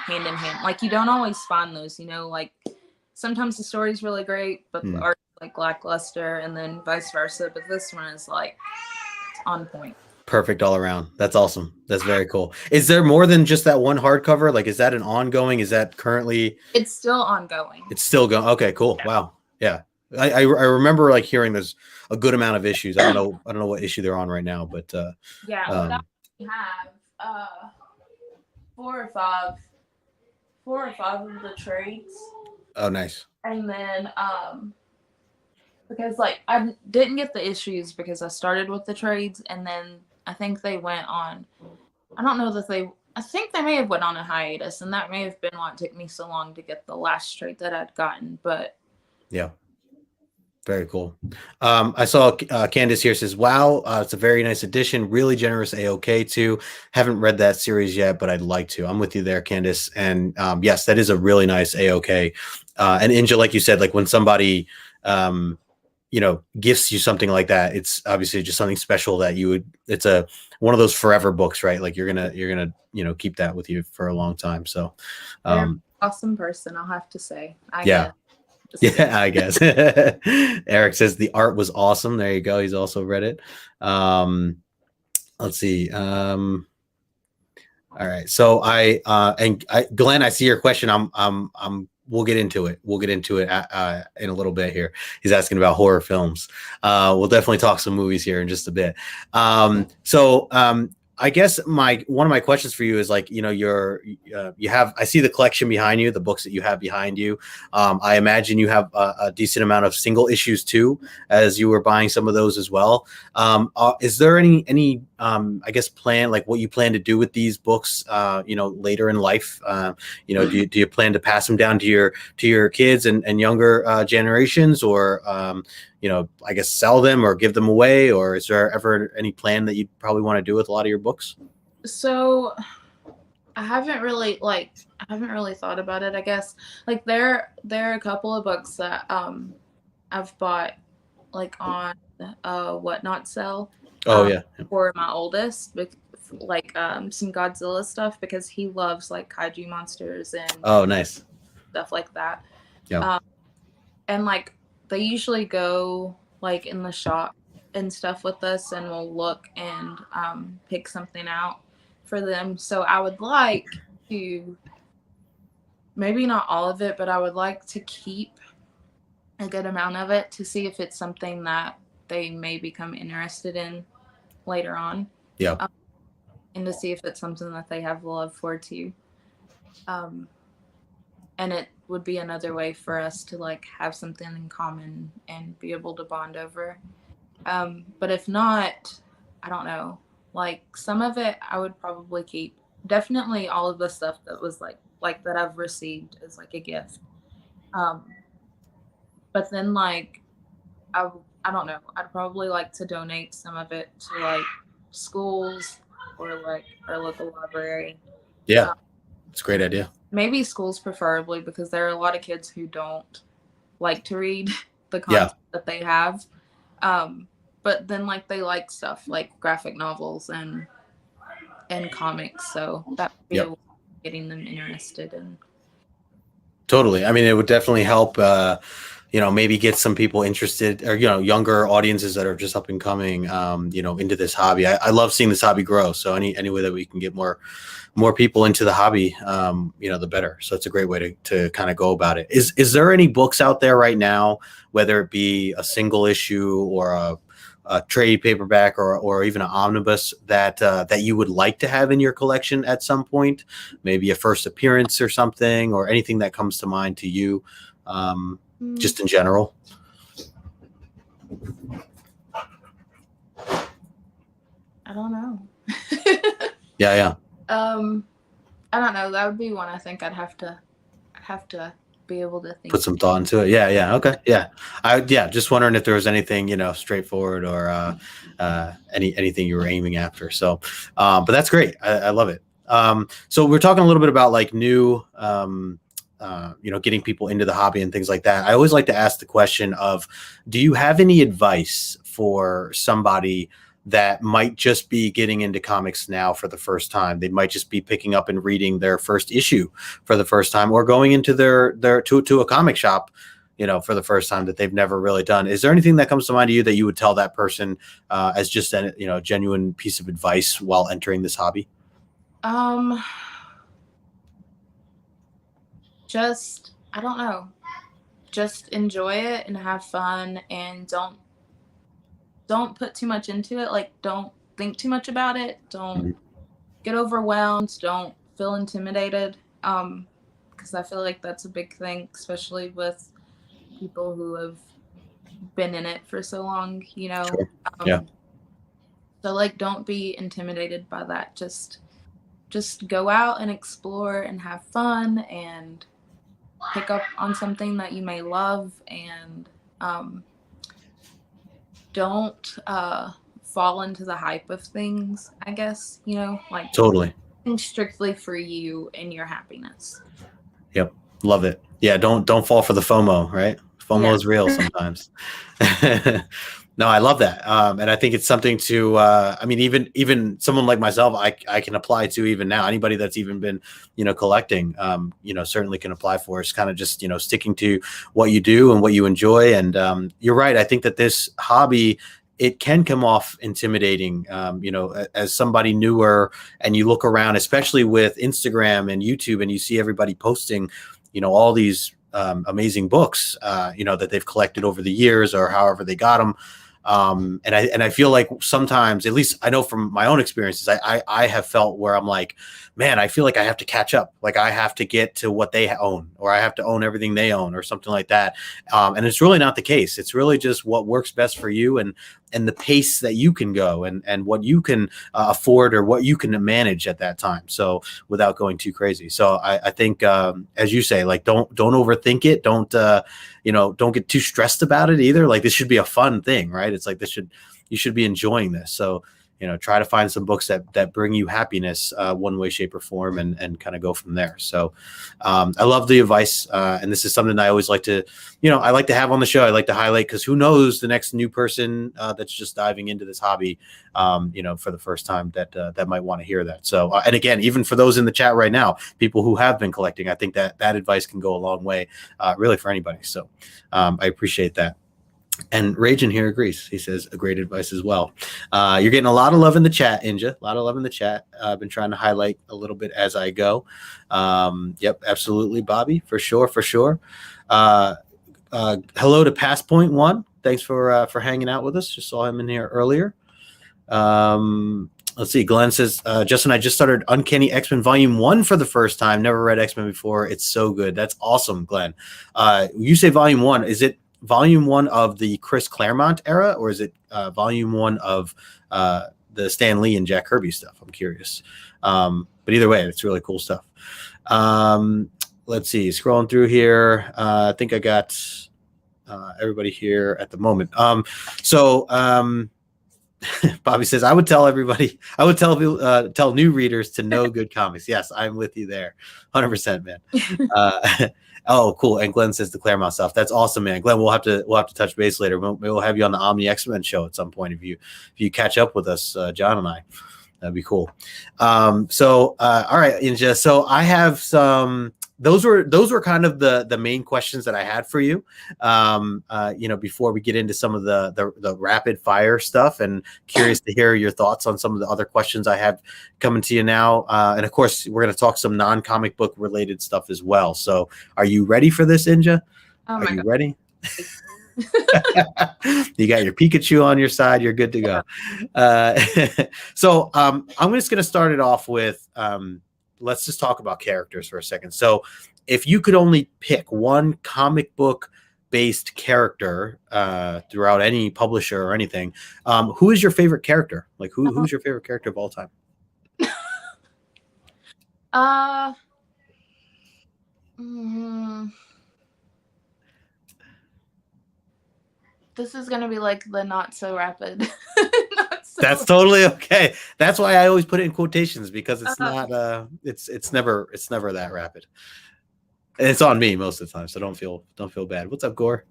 hand in hand. Like you don't always find those, like sometimes the story's really great, but the art is like lackluster, and then vice versa. But this one is like on point. Perfect all around. That's awesome. That's very cool. Is there more than just that one hardcover? Like, is that an ongoing? Is that currently? It's still ongoing. It's still going. Okay, cool. Yeah. Wow. Yeah. I remember like hearing there's a good amount of issues. I don't know what issue they're on right now, but what we have, four or five of the trades. Oh, nice. And then because like I didn't get the issues because I started with the trades, and then I think they went on. I don't know that they. I think they may have went on a hiatus, and that may have been why it took me so long to get the last trade that I'd gotten. But yeah. Very cool. I saw Candace here says, wow, it's a very nice addition. Really generous AOK too. Haven't read that series yet, but I'd like to. I'm with you there, Candace. And yes, that is a really nice AOK. And Inja, like you said, like when somebody, gifts you something like that, it's obviously just something special that it's one of those forever books, right? Like you're gonna, keep that with you for a long time. So, awesome person, I'll have to say. I guess. Yeah, I guess. Eric says the art was awesome. There you go. He's also read it. Let's see. All right. So Glenn, I see your question. We'll get into it. We'll get into it in a little bit here. He's asking about horror films. We'll definitely talk some movies here in just a bit. I guess one of my questions for you is like, you have, I see the collection behind you, the books that you have behind you. I imagine you have a decent amount of single issues too, as you were buying some of those as well. Is there any I guess plan, like what you plan to do with these books, later in life? Do you plan to pass them down to your kids and younger generations, or I guess sell them or give them away, or is there ever any plan that you'd probably want to do with a lot of your books? So I haven't really thought about it, I guess. Like there are a couple of books that I've bought like on Whatnot Sell. For my oldest, like some Godzilla stuff, because he loves like kaiju monsters and nice stuff like that. Yeah. And like they usually go like in the shop and stuff with us, and we'll look and pick something out for them. So I would like to, maybe not all of it, but I would like to keep a good amount of it to see if it's something that they may become interested in later on. Yeah. And to see if it's something that they have love for too. And it would be another way for us to like have something in common and be able to bond over. But if not, I don't know. Like some of it I would probably keep. Definitely all of the stuff that was like that I've received as like a gift. But then like I don't know. I'd probably like to donate some of it to like schools or like our local library. Yeah, it's a great idea. Maybe schools preferably, because there are a lot of kids who don't like to read the content that they have. But then like they like stuff like graphic novels and comics, so that would be a way of getting them interested in. Totally. I mean, it would definitely help maybe get some people interested, or younger audiences that are just up and coming into this hobby. I love seeing this hobby grow, so any way that we can get more people into the hobby, the better. So it's a great way to kind of go about it. Is there any books out there right now, whether it be a single issue or a trade paperback or even an omnibus that you would like to have in your collection at some point, maybe a first appearance or something, or anything that comes to mind to you, just in general? I don't know. Yeah. I don't know. That would be one I think I'd have to be able to think. Put some thought into it. Yeah. Okay. Yeah. Just wondering if there was anything, straightforward or anything you were aiming after. So, but that's great. I love it. So we're talking a little bit about like new, getting people into the hobby and things like that. I always like to ask the question of, do you have any advice for somebody that might just be getting into comics now for the first time? They might just be picking up and reading their first issue for the first time, or going into their to a comic shop, for the first time, that they've never really done. Is there anything that comes to mind to you that you would tell that person as just a genuine piece of advice while entering this hobby? Just, I don't know. Just enjoy it and have fun, and don't put too much into it. Like, don't think too much about it. Don't get overwhelmed. Don't feel intimidated, because I feel like that's a big thing, especially with people who have been in it for so long, you know. Sure. Yeah. So like, don't be intimidated by that. Just go out and explore and have fun and pick up on something that you may love, and don't fall into the hype of things, I guess, you know, like Totally. strictly for you and your happiness. Yep. Love it. Yeah. Don't fall for the FOMO, right? FOMO is real sometimes. No, I love that. And I think it's something to, I mean, even someone like myself, I can apply to even now. Anybody that's even been, collecting, certainly can apply for. It's kind of just, sticking to what you do and what you enjoy. And you're right. I think that this hobby, it can come off intimidating, as somebody newer, and you look around, especially with Instagram and YouTube, and you see everybody posting, all these amazing books, that they've collected over the years or however they got them. And I feel like sometimes, at least I know from my own experiences, I have felt where I'm like, man, I feel like I have to catch up. Like I have to get to what they own, or I have to own everything they own, or something like that. And it's really not the case. It's really just what works best for you, and the pace that you can go, and what you can afford, or what you can manage at that time. So without going too crazy. So I think, as you say, like, don't overthink it. Don't get too stressed about it either. Like, this should be a fun thing, right? It's like, you should be enjoying this. So, try to find some books that bring you happiness, one way, shape, or form, and kind of go from there. So I love the advice. And this is something I always like to, I like to have on the show. I like to highlight, because who knows, the next new person that's just diving into this hobby, for the first time, that might want to hear that. So, and again, even for those in the chat right now, people who have been collecting, I think that advice can go a long way, really, for anybody. So I appreciate that. And Ragin here agrees. He says a great advice as well. You're getting a lot of love in the chat, Inja. A lot of love in the chat. I've been trying to highlight a little bit as I go. Yep, absolutely, Bobby, for sure, for sure. Hello to Past Point One. Thanks for hanging out with us. Just saw him in here earlier. Let's see. Glenn says, Justin, I just started Uncanny X-Men Volume 1 for the first time. Never read X-Men before. It's so good. That's awesome, Glenn. You say Volume 1. Is it Volume 1 of the Chris Claremont era, or is it Volume 1 of the Stan Lee and Jack Kirby stuff? I'm curious. But either way, it's really cool stuff. Let's see. Scrolling through here. I think I got everybody here at the moment. Bobby says, I would tell new readers to know good comics. Yes, I'm with you there. 100%, man. Oh, cool. And Glenn says the Claremont stuff. That's awesome, man. Glenn, we'll have to touch base later. Maybe we'll have you on the Omni X-Men show at some point if you catch up with us, John and I. That'd be cool. All right, Inja. So I have some. Those were kind of the main questions that I had for you. Before we get into some of the rapid fire stuff, and curious to hear your thoughts on some of the other questions I have coming to you now. And of course, we're going to talk some non-comic book related stuff as well. So, are you ready for this, Inja? Oh my God. God. Ready? You got your Pikachu on your side. You're good to go. So I'm just going to start it off with. Let's just talk about characters for a second. So if you could only pick one comic book based character throughout any publisher or anything, who is your favorite character? Like who's your favorite character of all time? This is going to be like the not so rapid. That's totally okay. That's why I always put it in quotations, because it's not it's never that rapid. And it's on me most of the time, so don't feel bad. What's up, Gore?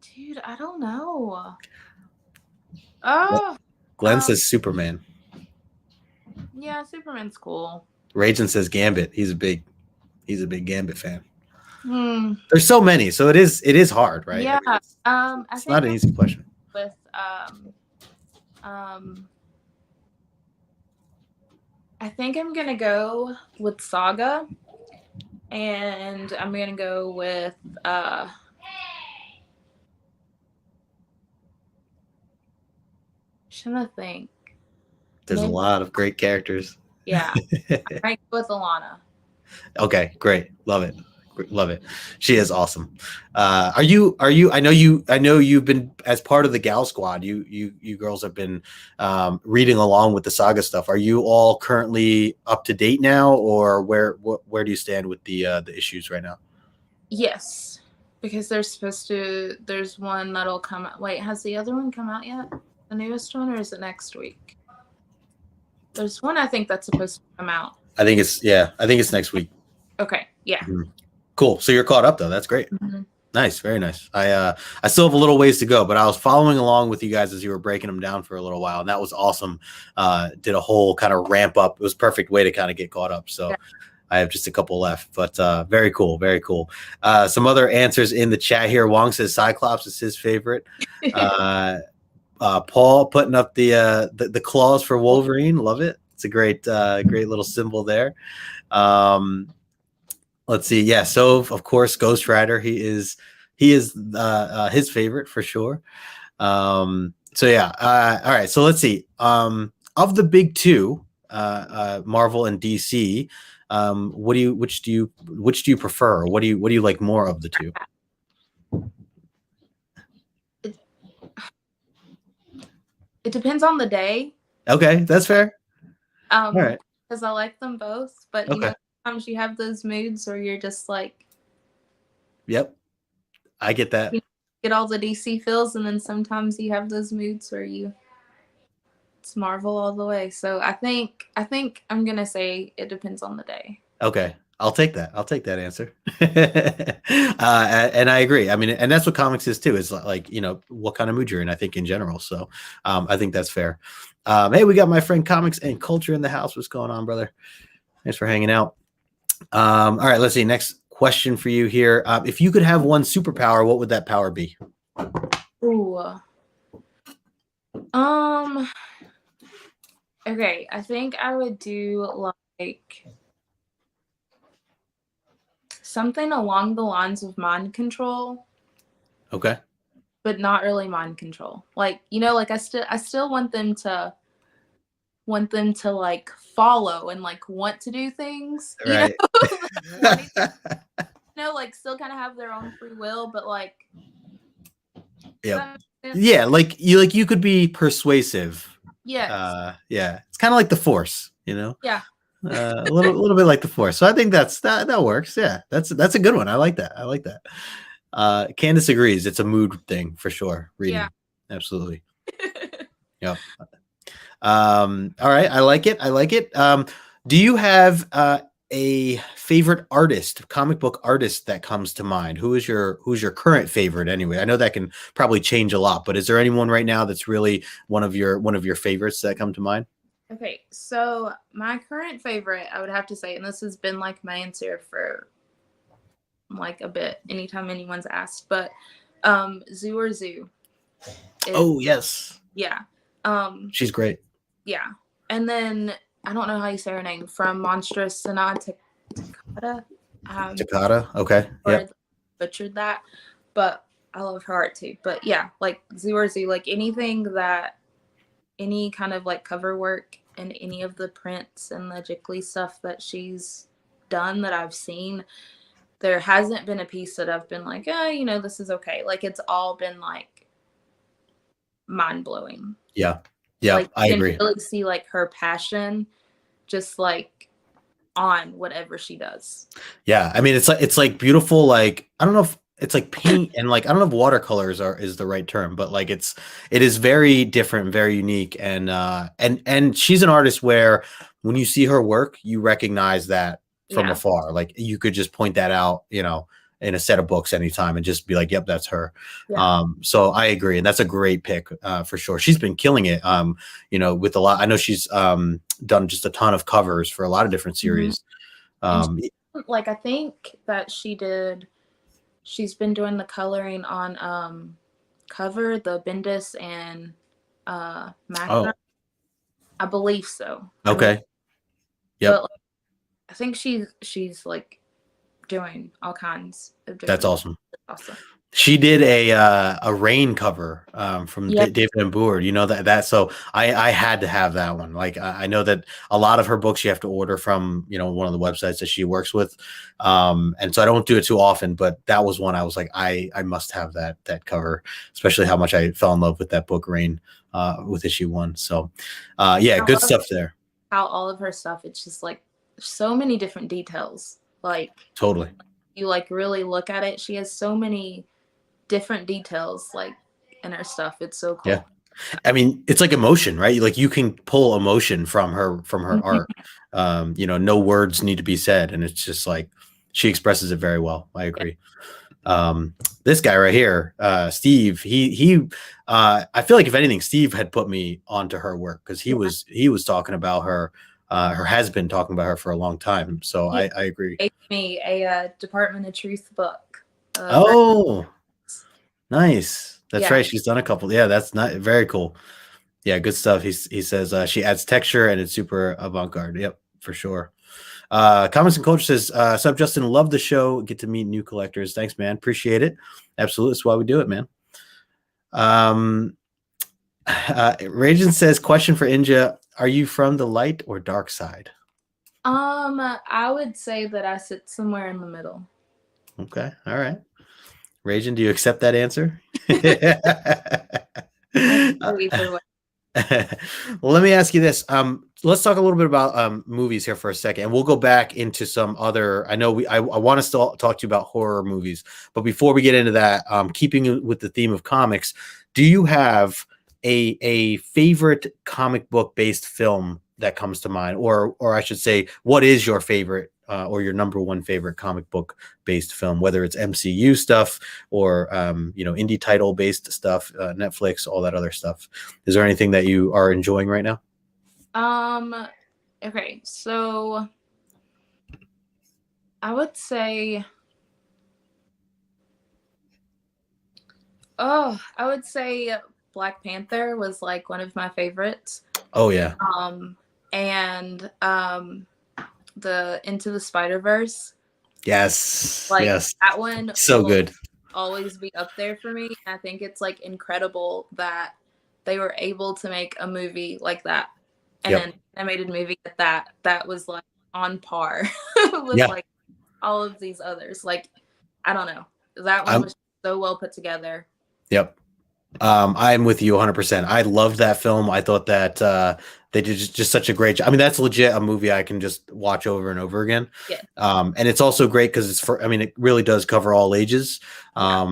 Dude, I don't know. Glenn says Superman. Yeah, Superman's cool. Ragin says Gambit. He's a big Gambit fan. There's so many, so it is hard, right? Yeah. I mean, it's not an easy question. With I think I'm gonna go with Saga, and I'm gonna go with trying to think. There's a lot of great characters. Yeah, I might go with Alana. Okay, great. Love it. Love it. She is awesome. Are you, I know you've been as part of the gal squad. You girls have been reading along with the saga stuff. Are you all currently up to date now, or where do you stand with the issues right now? Yes, because there's one that'll come out. Wait, has the other one come out yet? The newest one, or is it next week? There's one I think that's supposed to come out. I think it's next week. Okay, yeah. Mm-hmm. Cool. So you're caught up though. That's great. Mm-hmm. Nice, very nice. I still have a little ways to go, but I was following along with you guys as you were breaking them down for a little while, and that was awesome. Did a whole kind of ramp up. It was a perfect way to kind of get caught up. So. Yeah. I have just a couple left, but very cool, very cool. Some other answers in the chat here. Wong says Cyclops is his favorite. Paul putting up the claws for Wolverine. Love it. It's a great little symbol there. Let's see. Yeah. So of course, Ghost Rider. He is his favorite for sure. So yeah. All right. So let's see. Of the big two, Marvel and DC. Which do you prefer? Or what do you like more of the two? It depends on the day. Okay, that's fair. All right. Because I like them both, but you know, sometimes you have those moods where you're just like, yep, I get that. You get all the DC feels, and then sometimes you have those moods where it's Marvel all the way. So I think I'm gonna say it depends on the day. Okay, I'll take that. I'll take that answer. And I agree. I mean, and that's what comics is too. Is like, you know, what kind of mood you're in. I think in general. So I think that's fair. Hey, we got my friend Comics and Culture in the house. What's going on, brother? Thanks for hanging out. All right, let's see. Next question for you here. If you could have one superpower, what would that power be? Ooh. Okay, I think I would do like something along the lines of mind control. Okay. But not really mind control. Like, you know, like I still want them to like follow and like want to do things. Right. You know, like still kind of have their own free will, but like yeah. Yeah, like you could be persuasive. Yeah. Yeah. It's kind of like the Force, you know? Yeah. A little bit like the Force. So I think that works. Yeah. That's a good one. I like that. Candace agrees. It's a mood thing for sure. Reading. Yeah. Absolutely. Yep. All right. I like it. Do you have a favorite artist, comic book artist that comes to mind? Who's your current favorite anyway? I know that can probably change a lot, but is there anyone right now that's really one of your favorites that come to mind? Okay, so my current favorite, I would have to say, and this has been like my answer for like a bit anytime anyone's asked, but Zoo or Zoo. Oh yes. Yeah. She's great. Yeah. And then I don't know how you say her name, from Monstrous Takata. Takata, okay. Yeah. Butchered that. But I love her art too. But yeah, like Zoo or Zoo, like anything that any kind of like cover work and any of the prints and the Jiggly stuff that she's done that I've seen, there hasn't been a piece that I've been like, you know, this is okay. Like it's all been like mind-blowing. Yeah. Yeah, like, I agree. You can really see like her passion just like on whatever she does. Yeah. I mean, it's like beautiful, like I don't know if it's like paint and like I don't know if watercolors is the right term, but like it is very different, very unique, and she's an artist where when you see her work, you recognize that from afar. Like you could just point that out, you know, in a set of books anytime and just be like, yep, that's her. Yeah. So I agree, and that's a great pick for sure. She's been killing it, you know, with a lot. I know she's done just a ton of covers for a lot of different series. Like I think that she's been doing the coloring on Cover, the Bendis and Magna. I believe so. Okay. Yeah. Like, I think she's like doing all kinds of different. That's awesome. Awesome. She did a Rain cover from Yep. David and Boer. You know that so I had to have that one. Like I know that a lot of her books you have to order from one of the websites that she works with, and so I don't do it too often. But that was one I was like I must have that cover, especially how much I fell in love with that book Rain with issue 1. So yeah, I good love stuff there. how all of her stuff, it's just like so many different details. Like Totally. you like really look at it, she has so many different details like in her stuff. It's so cool. Yeah. I mean, it's like emotion, right? Like you can pull emotion from her art. No words need to be said, and it's just like she expresses it very well. I agree. This guy right here, Steve, he I feel like if anything, Steve had put me onto her work because he was talking about her, has been talking about her for a long time. So I agree. Gave me a Department of Truth book. Oh, nice. That's Yeah. right. She's done a couple. Yeah, that's not very cool. Yeah, good stuff. He says she adds texture and it's super avant-garde. Yep, for sure. Comments and Culture says, "Sup, Justin? Love the show. Get to meet new collectors. Thanks, man. Appreciate it. Absolutely, that's why we do it, man." Ragin says, "Question for Inja: Are you from the light or dark side?" I would say that I sit somewhere in the middle. Okay, all right. Ragin, do you accept that answer? Either way. Well, let me ask you this. Let's talk a little bit about movies here for a second, and we'll go back into some other. I know I want to still talk to you about horror movies, but before we get into that, keeping with the theme of comics, do you have a favorite comic book based film that comes to mind, or I should say, what is your favorite or your number one favorite comic book based film, whether it's MCU stuff or indie title based stuff, Netflix, all that other stuff? Is there anything that you are enjoying right now? Okay, so I would say Black Panther was like one of my favorites. Oh yeah. And the Into the Spider-Verse. Yes. Like yes. that one So good. Always be up there for me. I think it's like incredible that they were able to make a movie like that. And an animated movie that was like on par with like all of these others. Like, I don't know. That one was so well put together. Yep. I'm with you 100%. I loved that film. I thought that they did just such a great job. I mean, that's legit a movie I can just watch over and over again. Yeah. And it's also great because it really does cover all ages. I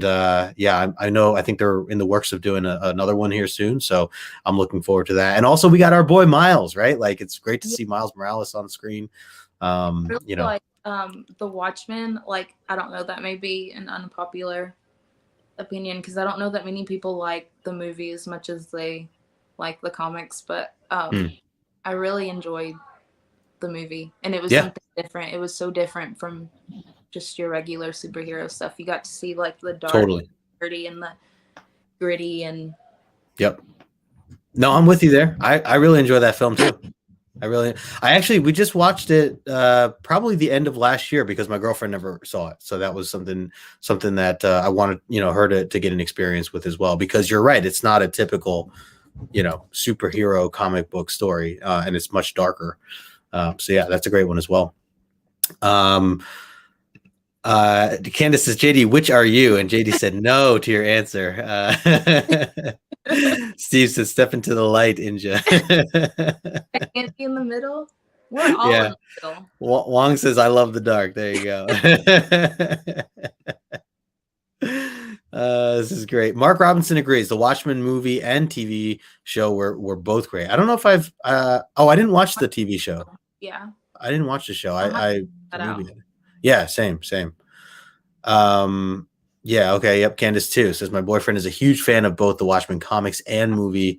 know, I think they're in the works of doing another one here soon. So I'm looking forward to that. And also we got our boy Miles, right? Like it's great to see Miles Morales on screen. Like The Watchmen, like, I don't know, that may be an unpopular opinion because I don't know that many people like the movie as much as they like the comics, but I really enjoyed the movie, and it was something different. It was so different from just your regular superhero stuff. You got to see like the dark, dirty, and the gritty, and no, I'm with you there. I really enjoy that film too. We just watched it probably the end of last year because my girlfriend never saw it. So that was something that I wanted, her to get an experience with as well, because you're right. It's not a typical, superhero comic book story, and it's much darker. So yeah, that's a great one as well. Candace says, JD, which are you? And JD said no to your answer. Steve says, step into the light, Inja. I can't be in the middle. We're all in the middle. Wong says, I love the dark. There you go. This is great. Mark Robinson agrees. The Watchmen movie and TV show were both great. I don't know if I didn't watch the TV show. Yeah. I didn't watch the show. Same. Okay. Yep. Candace too says my boyfriend is a huge fan of both the Watchmen comics and movie,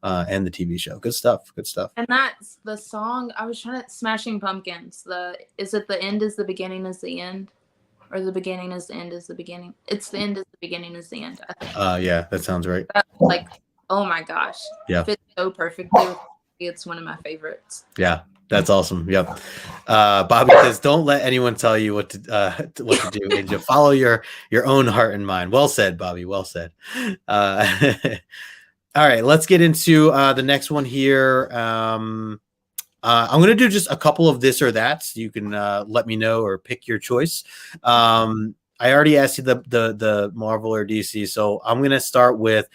and the TV show. Good stuff. And that's the song I was trying to Smashing Pumpkins. Is it the end is the beginning is the end, or the beginning is the end is the beginning? It's the end is the beginning is the end, I think. Yeah, that sounds right. Like, oh my gosh. Yeah. Fits so perfectly with It's one of my favorites. Yeah, that's awesome. Yep. Bobby says, "Don't let anyone tell you what to do, Inja. Follow your own heart and mind." Well said, Bobby. Well said. All right, let's get into the next one here. I'm going to do just a couple of this or that. So you can let me know or pick your choice. I already asked you the Marvel or DC, so I'm going to start with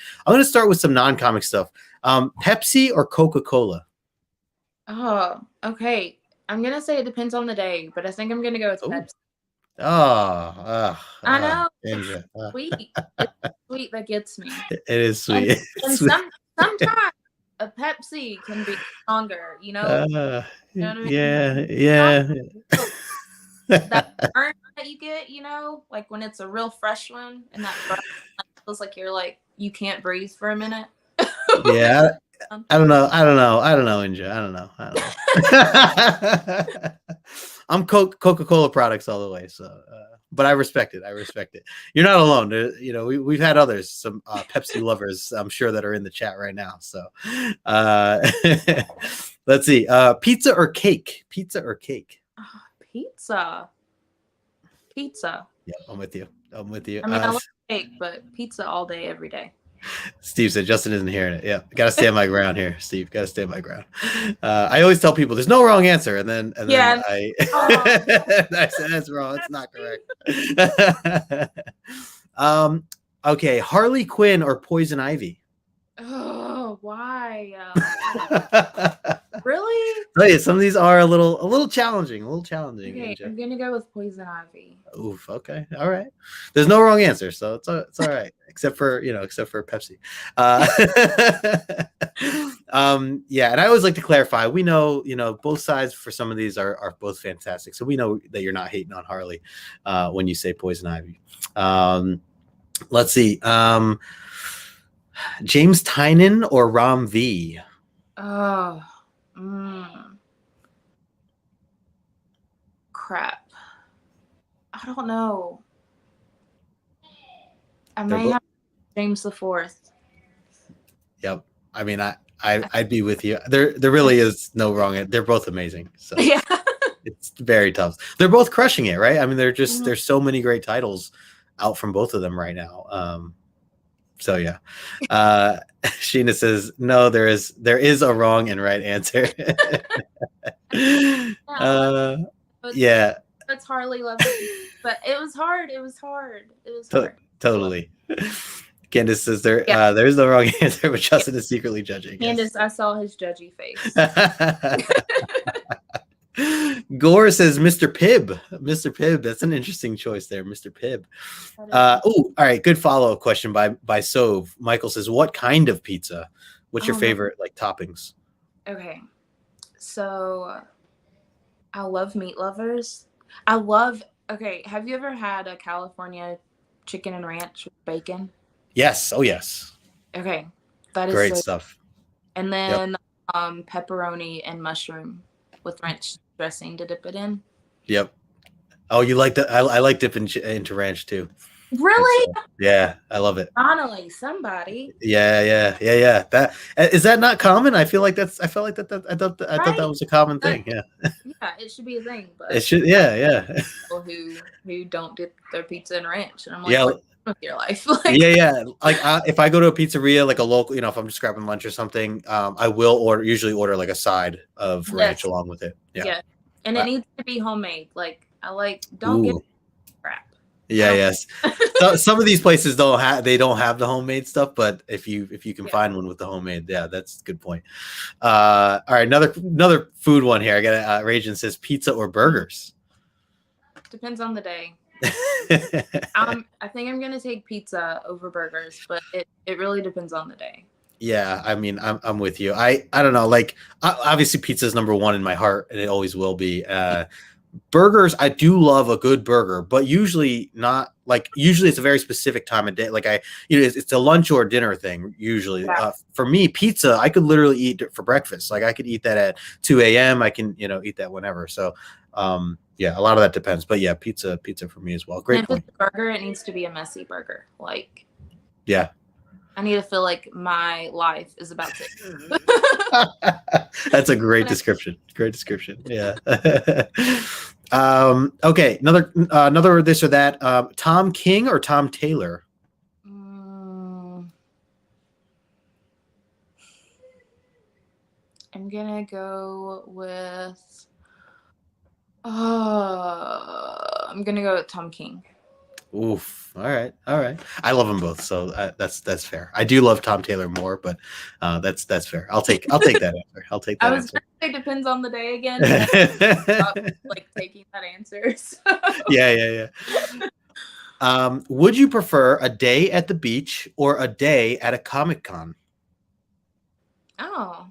some non-comic stuff. Pepsi or Coca-Cola? Oh, okay. I'm gonna say it depends on the day, but I think I'm gonna go with Pepsi. I know. Inja. Sweet. It's sweet that gets me. It is sweet. And sometimes a Pepsi can be stronger, you know? You know what I mean? Yeah. That burn that you get, like when it's a real fresh one and that burn feels like you can't breathe for a minute. Yeah. I don't know, Inja. I don't know. I'm Coca-Cola products all the way, so but I respect it. You're not alone. We've had others, some Pepsi lovers, I'm sure, that are in the chat right now. So let's see. Pizza or cake? Pizza. Yeah, I'm with you. I mean, I love cake, but pizza all day, every day. Steve said Justin isn't hearing it. Yeah, gotta stand my ground here, Steve. Gotta stand my ground. I always tell people there's no wrong answer, and then I I said that's wrong. It's not correct. Okay, Harley Quinn or Poison Ivy? Oh, why? Really? Oh yeah, some of these are a little challenging. Okay, I'm gonna go with Poison Ivy. Oof. Okay. All right. There's no wrong answer, so it's all right, except for Pepsi. Yeah, and I always like to clarify. We know, both sides for some of these are both fantastic, so we know that you're not hating on Harley when you say Poison Ivy. Let's see. James Tynan or Ram V? Oh, crap. I don't know. I may have James the Fourth. Yep. I mean, I'd be with you. There really is no wrong. They're both amazing. So yeah, it's very tough. They're both crushing it, right? I mean, there's so many great titles out from both of them right now. So yeah. Sheena says no. There is a wrong and right answer. Yeah. That's Harley loves it, but it was hard. Totally. Candace says there is no wrong answer, but Justin is secretly judging. Candace, I saw his judgy face. Gore says Mr. Pibb. Mr. Pibb. That's an interesting choice there, Mr. Pibb. All right. Good follow-up question by Sove. Michael says, what kind of pizza? What's your favorite toppings? Okay. So I love meat lovers. Have you ever had a California chicken and ranch with bacon? Yes. Oh, yes. Okay. That is great stuff. And then pepperoni and mushroom with ranch dressing to dip it in. Yep. Oh, you like that? I like dipping into ranch too. Really? Yeah, I love it. Finally, somebody. Yeah. That is that not common? I felt like that was a common thing. Yeah. Yeah, it should be a thing. But it should. Yeah. People who don't dip their pizza in ranch, and I'm like, yeah. What's with your life? Yeah. Like if I go to a pizzeria, like a local, if I'm just grabbing lunch or something, I will usually order like a side of ranch along with it. Yeah. And it needs to be homemade. Don't get crap. Yeah, yes. So some of these places don't have the homemade stuff, but if you can find one with the homemade, that's a good point. All right, another food one here. I got Ragin says pizza or burgers. Depends on the day. I think I'm gonna take pizza over burgers, but it really depends on the day. Yeah, I mean, I'm with you. I don't know. Like, obviously, pizza is number one in my heart, and it always will be. Burgers, I do love a good burger, but usually not. Like, usually it's a very specific time of day. Like, it's a lunch or dinner thing. Usually, for me, pizza, I could literally eat it for breakfast. Like, I could eat that at 2 a.m. I can, eat that whenever. So, yeah, a lot of that depends. But yeah, pizza for me as well. Great point. If it's a burger, it needs to be a messy burger. Yeah. I need to feel like my life is about to. That's a great description. Great description. Yeah. Okay. Another this or that. Tom King or Tom Taylor? I'm gonna go with. I'm gonna go with Tom King. Oof. All right. I love them both, so that's fair. I do love Tom Taylor more, but that's fair. I'll take that answer. I'll take that I was answer. gonna say depends on the day again, but stop, like taking that answer. So. Yeah. Would you prefer a day at the beach or a day at a Comic-Con? Oh.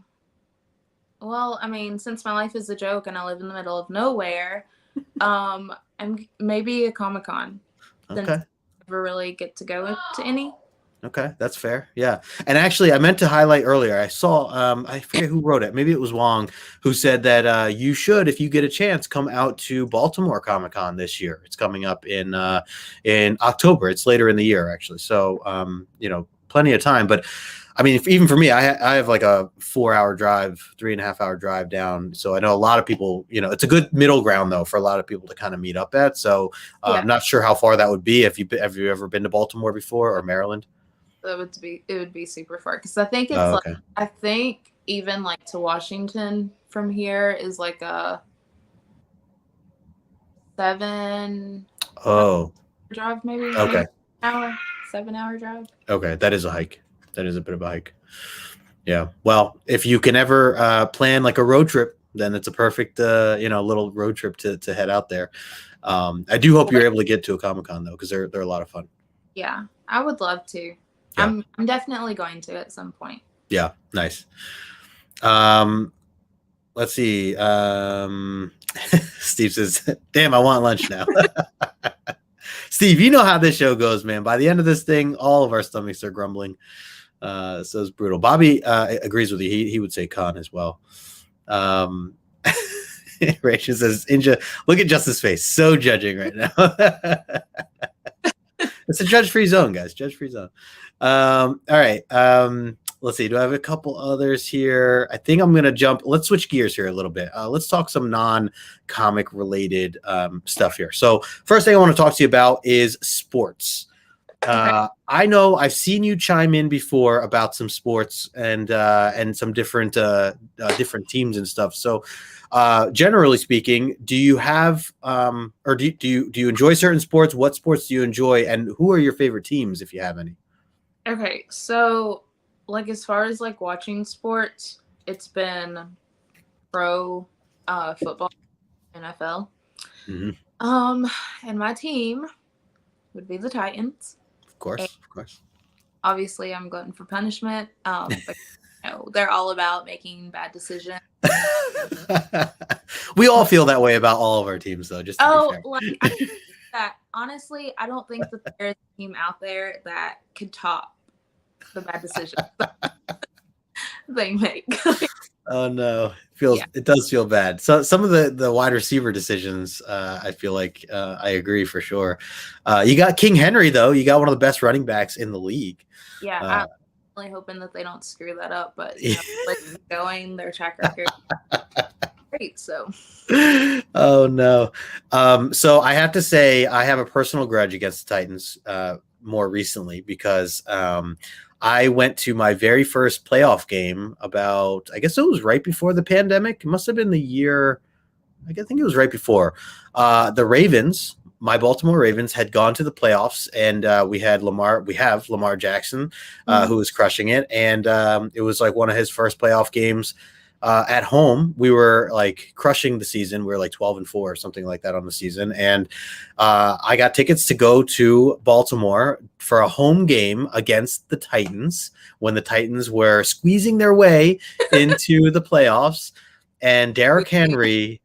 Well, I mean, since my life is a joke and I live in the middle of nowhere, I'm maybe a Comic-Con. Okay. Since I never really get to go to any. Okay, that's fair. Yeah. And actually, I meant to highlight earlier, I saw, I forget who wrote it. Maybe it was Wong who said that you should, if you get a chance, come out to Baltimore Comic-Con this year. It's coming up in October. It's later in the year, actually. So, plenty of time. But I mean, even for me, I have like a 4-hour drive, 3.5-hour drive down. So I know a lot of people, it's a good middle ground though for a lot of people to kind of meet up at. So I'm not sure how far that would be. Have you ever been to Baltimore before or Maryland? It would be super far because I think it's okay. I think even like to Washington from here is like a 7 drive, maybe. Okay. 7-hour drive. Okay, that is a hike. That is a bit of a hike. Yeah. Well, if you can ever plan like a road trip, then it's a perfect little road trip to head out there. I do hope you're able to get to a Comic-Con though, because they're a lot of fun. Yeah, I would love to. Yeah. I'm definitely going to at some point. Yeah, nice. Let's see. Steve says, "Damn, I want lunch now." Steve, you know how this show goes, man. By the end of this thing, all of our stomachs are grumbling. So it's brutal. Bobby agrees with you. He would say con as well. Rachel says, "Inja, look at Justin's face. So judging right now." It's a judge-free zone, guys. Judge-free zone. All right. Let's see. Do I have a couple others here? I think I'm going to jump. Let's switch gears here a little bit. Let's talk some non-comic related stuff here. So first thing I want to talk to you about is sports. I know I've seen you chime in before about some sports and some different teams and stuff. So generally speaking, do you have or do you enjoy certain sports? What sports do you enjoy, and who are your favorite teams if you have any? Okay, so like as far as like watching sports, it's been pro football, NFL. Mm-hmm. And my team would be the Titans. Of course. Obviously, I'm glutton for punishment. But, they're all about making bad decisions. We all feel that way about all of our teams, though. Just to be fair. Like I think that honestly, I don't think that there's a team out there that could top the bad decisions they make. Oh no, it does feel bad. So some of the wide receiver decisions, I feel like I agree for sure. You got King Henry though. You got one of the best running backs in the league. Yeah, I'm really hoping that they don't screw that up. But like going their track record, great. So. Oh no. So I have to say I have a personal grudge against the Titans more recently because I went to my very first playoff game about, I guess it was right before the pandemic. It must have been the year, I think it was right before. The Ravens, my Baltimore Ravens, had gone to the playoffs, and we have Lamar Jackson, who was crushing it. And it was like one of his first playoff games. At home, we were like crushing the season. We were like 12-4 or something like that on the season. And I got tickets to go to Baltimore for a home game against the Titans when the Titans were squeezing their way into the playoffs. And Derrick Henry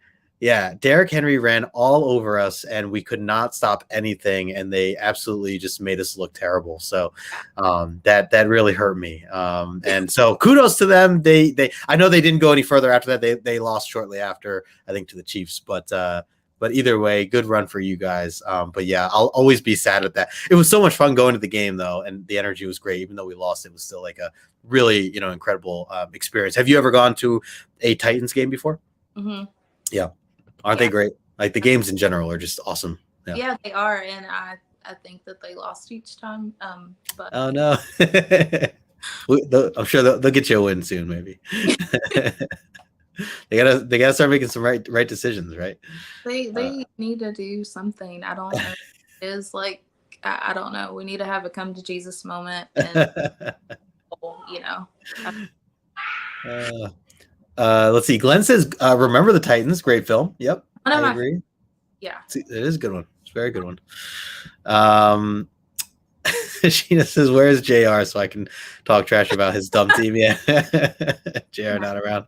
ran all over us, and we could not stop anything. And they absolutely just made us look terrible. So that really hurt me. And so kudos to them. They I know they didn't go any further after that. They lost shortly after, I think, to the Chiefs. But But either way, good run for you guys. But yeah, I'll always be sad at that. It was so much fun going to the game though, and the energy was great. Even though we lost, it was still like a really incredible experience. Have you ever gone to a Titans game before? Mm-hmm. Yeah, aren't they great? Like the games in general are just awesome. Yeah, they are, and I think that they lost each time. But oh no. I'm sure they'll get you a win soon, maybe. they gotta start making some right decisions, right? They need to do something. I don't know. It is like I don't know. We need to have a come to Jesus moment, and let's see. Glenn says, "Remember the Titans? Great film." Yep, I agree. Yeah, it is a good one. It's a very good one. Sheena says, "Where's JR so I can talk trash about his dumb team?" Yeah, JR not around.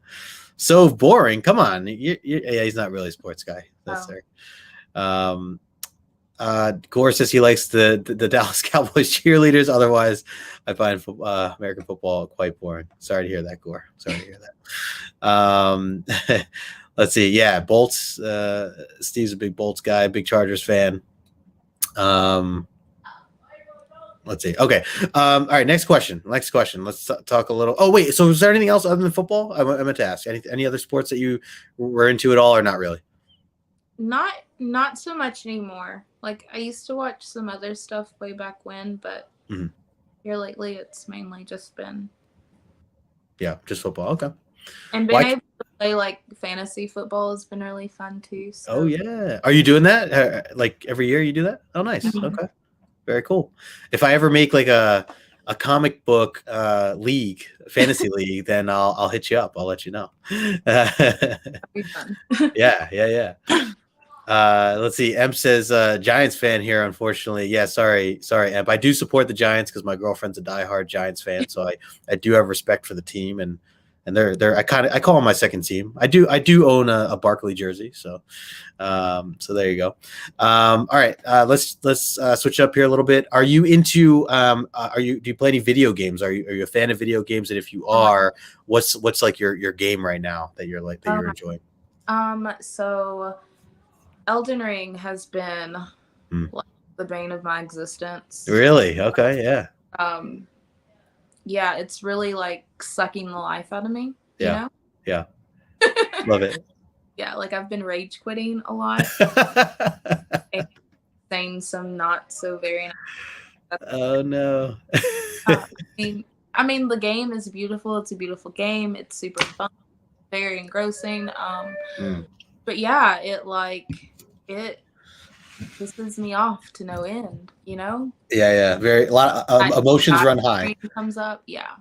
So boring. Come on, yeah, he's not really a sports guy. That's fair. Gore says he likes the Dallas Cowboys cheerleaders. Otherwise, I find American football quite boring. Sorry to hear that, Gore. Sorry to hear that. Let's see. Yeah, Bolts. Steve's a big Bolts guy, big Chargers fan. Let's see. Okay. All right. Next question. Let's talk a little. Oh, wait. So is there anything else other than football? I meant to ask. Any other sports that you were into at all or not really? Not so much anymore. Like I used to watch some other stuff way back when, but here lately it's mainly just been just football. Okay. And being able to play like fantasy football has been really fun too. So. Oh yeah. Are you doing that? Like every year you do that? Oh nice. Okay. Very cool. If I ever make like a comic book league, fantasy league, then I'll hit you up. I'll let you know. That'd be fun. Yeah. Let's see. Emp says Giants fan here, unfortunately. Yeah, sorry, Emp. I do support the Giants because my girlfriend's a diehard Giants fan, so I do have respect for the team, and they're I call them my second team. I do own a Barkley jersey, so there you go. All right, let's switch up here a little bit. Are you into do you play any video games? Are you a fan of video games? And if you are, what's like your game right now that you're enjoying? So Elden Ring has been like the bane of my existence. Really? Okay, yeah. Yeah, it's really like sucking the life out of me. Yeah. You know? Yeah. Love it. Yeah, like I've been rage quitting a lot. And saying some not so very nice. Oh no. I mean the game is beautiful. It's a beautiful game. It's super fun, very engrossing. But yeah, it pisses me off to no end, you know? Yeah. Very a lot of emotions run high. Comes up, yeah.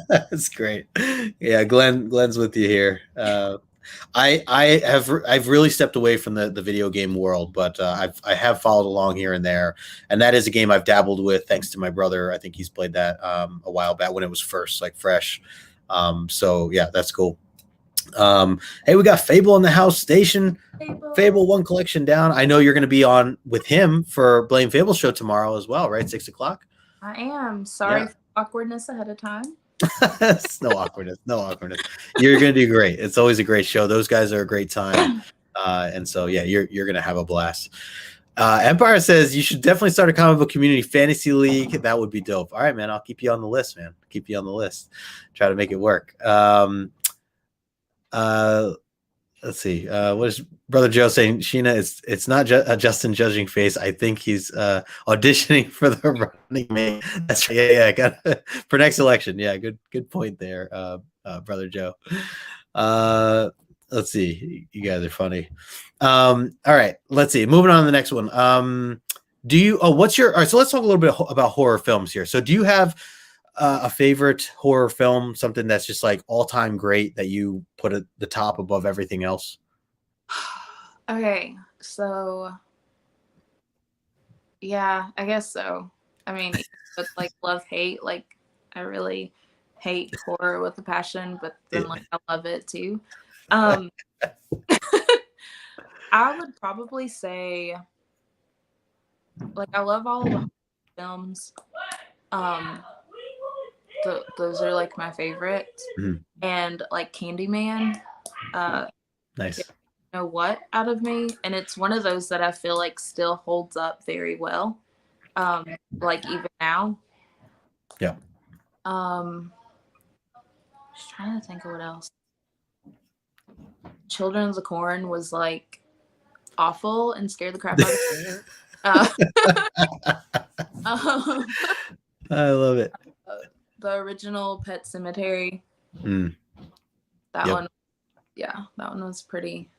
That's great. Yeah, Glenn's with you here. I've really stepped away from the video game world, but I have followed along here and there, and that is a game I've dabbled with thanks to my brother. I think he's played that a while back when it was first like fresh. So yeah, that's cool. Hey, we got Fable in the house station. Fable 1 collection down. I know you're going to be on with him for Blame Fable show tomorrow as well, right? 6:00. I am. Sorry for awkwardness ahead of time. No awkwardness. You're going to do great. It's always a great show. Those guys are a great time. And so, yeah, you're going to have a blast. Empire says you should definitely start a comic book community fantasy league. That would be dope. All right, man. I'll keep you on the list, man. Try to make it work. Let's see. What is Brother Joe saying? Sheena, it's not Justin judging face. I think he's auditioning for the running mate. That's right. Yeah. Got for next election. Yeah, good point there, Brother Joe. Let's see. You guys are funny. All right. Let's see. Moving on to the next one. What's your? All right. So let's talk a little bit about horror films here. So do you have a favorite horror film, something that's just like all-time great that you put at the top above everything else? Okay, so yeah, I guess so. I mean, it's like love-hate. Like I really hate horror with a passion, but then like I love it too. I would probably say like I love all of the films. Those are like my favorites. And like Candyman. Nice. know what out of me, and it's one of those that I feel like still holds up very well, like even now. Yeah. Just trying to think of what else. Children of the Corn was like awful and scared the crap out of me. I love it. The original Pet Cemetery. That Yep. one, yeah, that one was pretty.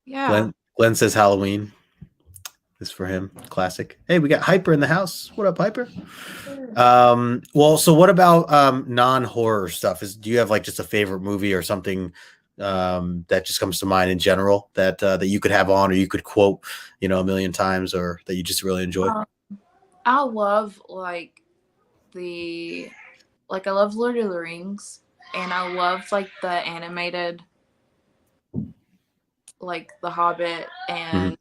Yeah. Glenn says Halloween is for him. Classic. Hey, we got Hyper in the house. What up, Hyper? Well, so what about non-horror stuff? Do you have like just a favorite movie or something that just comes to mind in general that you could have on or you could quote, a million times, or that you just really enjoy? I love I love Lord of the Rings, and I love like the animated, like The Hobbit and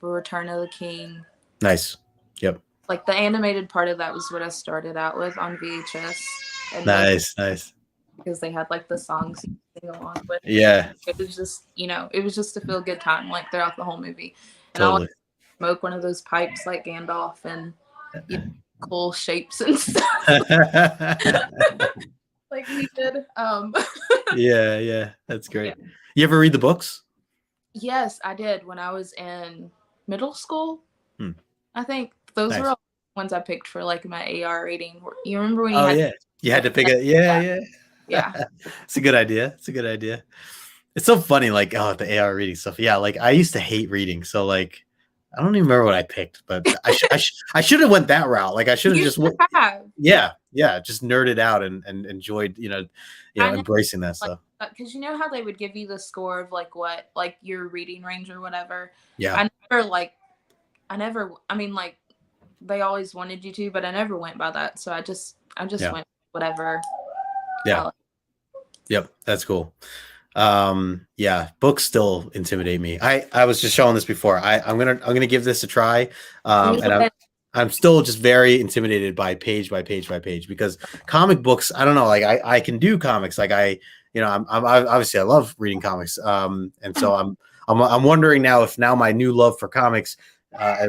Return of the King. Nice. Yep. Like the animated part of that was what I started out with on VHS. And nice. Because they had like the songs you sing along with. Yeah. It was just, it was just a feel good time like throughout the whole movie. And totally. I smoke one of those pipes like Gandalf and cool shapes and stuff. Like we did. Yeah, that's great. Yeah. You ever read the books? Yes, I did when I was in middle school. I think those were all the ones I picked for like my AR reading. You remember when you had to pick it? Yeah. It's a good idea. It's so funny, like the AR reading stuff. Yeah, like I used to hate reading, so like I don't even remember what I picked, but I should have went that route. Like I should have just just nerded out and enjoyed embracing that stuff. Because you know how they would give you the score of like what like your reading range or whatever. Yeah. I mean like they always wanted you to, but I never went by that. So I just went whatever. Yeah. Yep, that's cool. Books still intimidate me. I was just showing this before. I'm gonna give this a try. And I'm still just very intimidated by page because comic books, I don't know, like I can do comics. Like I'm obviously I love reading comics. And so I'm wondering now if my new love for comics,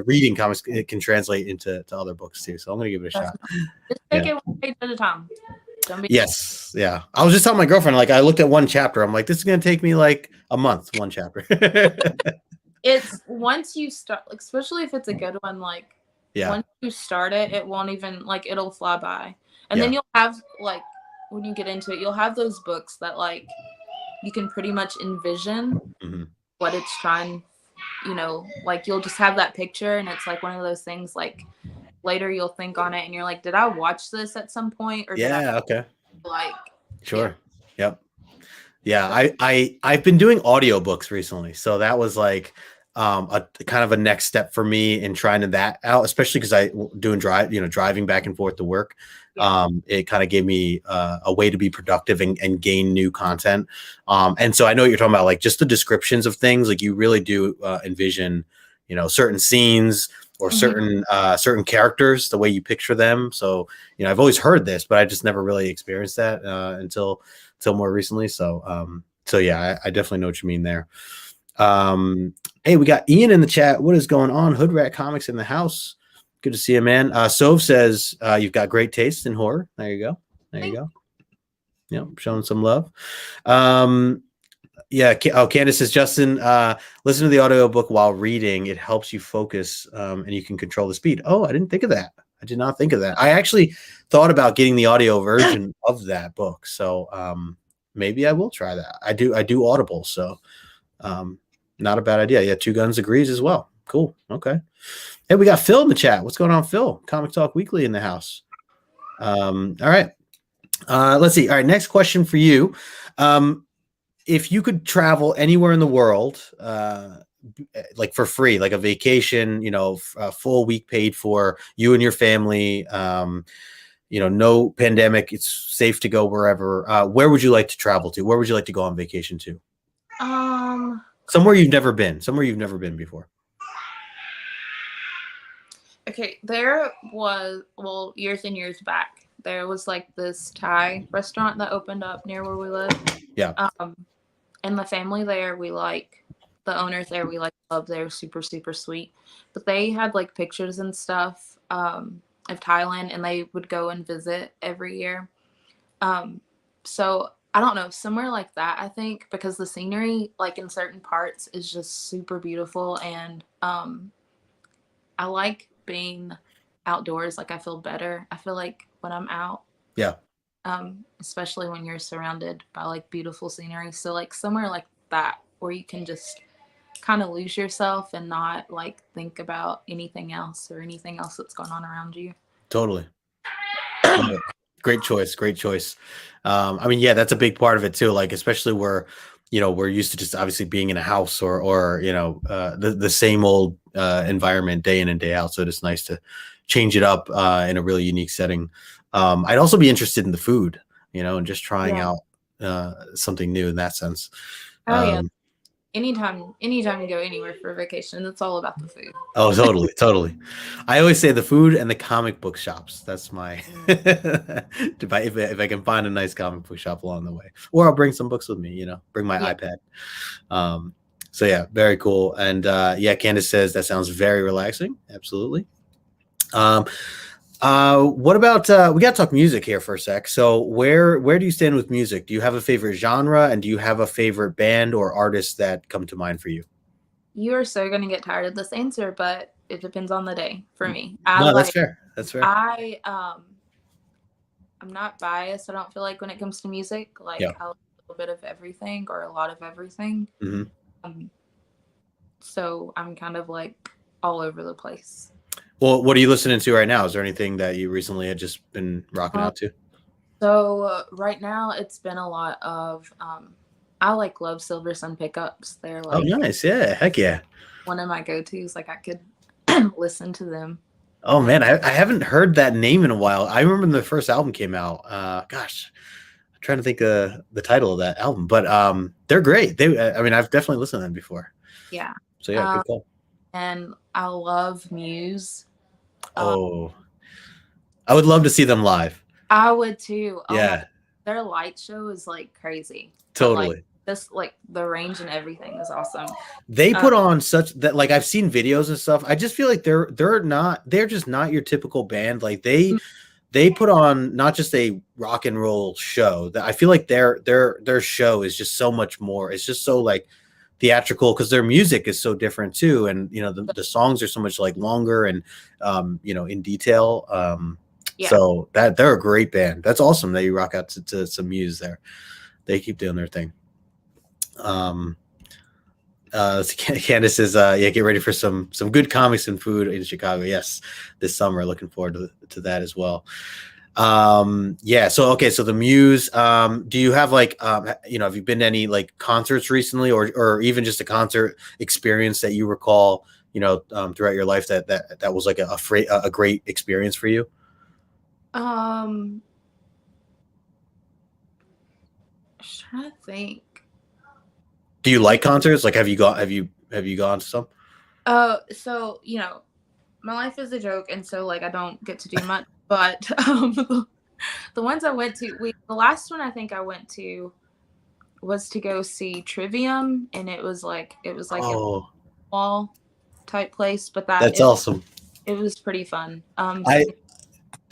reading comics, it can translate into other books too. So I'm gonna give it a shot. Just take it one page at a time. Yes. Yeah. I was just telling my girlfriend, like I looked at one chapter. I'm like, this is going to take me like a month, one chapter. It's once you start, like, especially if it's a good one, like once you start it, it won't even like, it'll fly by. And then you'll have like, when you get into it, you'll have those books that like, you can pretty much envision what it's trying, like you'll just have that picture. And it's like one of those things like, later you'll think on it and you're like, did I watch this at some point? Or okay. Like sure. Yep. Yeah. I've been doing audiobooks recently. So that was like a kind of a next step for me in trying that out, especially because I doing driving back and forth to work. It kind of gave me a way to be productive and gain new content. And so I know what you're talking about, like just the descriptions of things, like you really do envision, certain scenes or certain characters, the way you picture them. So, I've always heard this, but I just never really experienced that until more recently. So, I definitely know what you mean there. Hey, we got Ian in the chat. What is going on? Hood Rat Comics in the house. Good to see you, man. Sove says you've got great taste in horror. There you go. Yep, showing some love. Candace says, Justin, listen to the audiobook while reading. It helps you focus and you can control the speed. Oh, I didn't think of that. I did not think of that. I actually thought about getting the audio version of that book. So maybe I will try that. I do Audible. So not a bad idea. Yeah, Two Guns agrees as well. Cool. Okay. Hey, we got Phil in the chat. What's going on, Phil? Comic Talk Weekly in the house. All right. Let's see. All right. Next question for you. If you could travel anywhere in the world, like for free, like a vacation, a full week paid for, you and your family, no pandemic, it's safe to go wherever. Where would you like to travel to? Where would you like to go on vacation to? Somewhere you've never been before. Okay, there was, years and years back, there was like this Thai restaurant that opened up near where we live. Yeah. And the family there, the owners there, love. They're super, super sweet. But they had like pictures and stuff of Thailand, and they would go and visit every year. So I don't know, somewhere like that, I think, because the scenery, like in certain parts, is just super beautiful. And I like being outdoors. Like I feel better. I feel like when I'm out. Yeah. Especially when you're surrounded by like beautiful scenery. So like somewhere like that where you can just kind of lose yourself and not like think about anything else or anything else that's going on around you. Totally. Love it. Great choice. Great choice. I mean, yeah, that's a big part of it too. Like, especially where, we're used to just obviously being in a house or the same old environment day in and day out. So it's nice to change it up in a really unique setting. I'd also be interested in the food, and just trying out something new in that sense. Oh yeah. Anytime you go anywhere for a vacation, it's all about the food. Oh, totally. I always say the food and the comic book shops. That's my if I can find a nice comic book shop along the way, or I'll bring some books with me. Bring my iPad. So yeah, very cool. And Candace says that sounds very relaxing. Absolutely. What about we got to talk music here for a sec. So where do you stand with music? Do you have a favorite genre, and do you have a favorite band or artist that come to mind for you? You are so going to get tired of this answer, but it depends on the day for me. That's fair. That's fair. I'm not biased. I don't feel like when it comes to music, like I like a little bit of everything or a lot of everything. Mm-hmm. So I'm kind of like all over the place. Well, what are you listening to right now? Is there anything that you recently had just been rocking out to? So right now it's been a lot of I love Silver Sun Pickups. They're like, oh, nice. Yeah. Heck yeah. One of my go-tos. Like I could listen to them. Oh man, I haven't heard that name in a while. I remember when the first album came out. Gosh, I'm trying to think of the title of that album, but they're great. I've definitely listened to them before. Yeah. So yeah, good call. And I love Muse. Oh, I would love to see them live. I would too. Yeah. Their light show is like crazy. Totally. The range and everything is awesome. They put on such that, like, I've seen videos and stuff. I just feel like they're just not your typical band. Like they put on not just a rock and roll show. That I feel like their show is just so much more. It's just so like theatrical because their music is so different too, and the songs are so much like longer and in detail. So that they're a great band. That's awesome that you rock out to some Muse there. They keep doing their thing. Candace says, get ready for some good comics and food in Chicago. Yes, this summer. Looking forward to that as well. So the Muse, do you have have you been to any like concerts recently or even just a concert experience that you recall, throughout your life that was like a great experience for you? I'm trying to think. Do you like concerts? Like, have you gone to some? So my life is a joke, and so like I don't get to do much. But the ones I went to, the last one I think I went to was to go see Trivium, and it was like a mall type place. But that's awesome. It was pretty fun.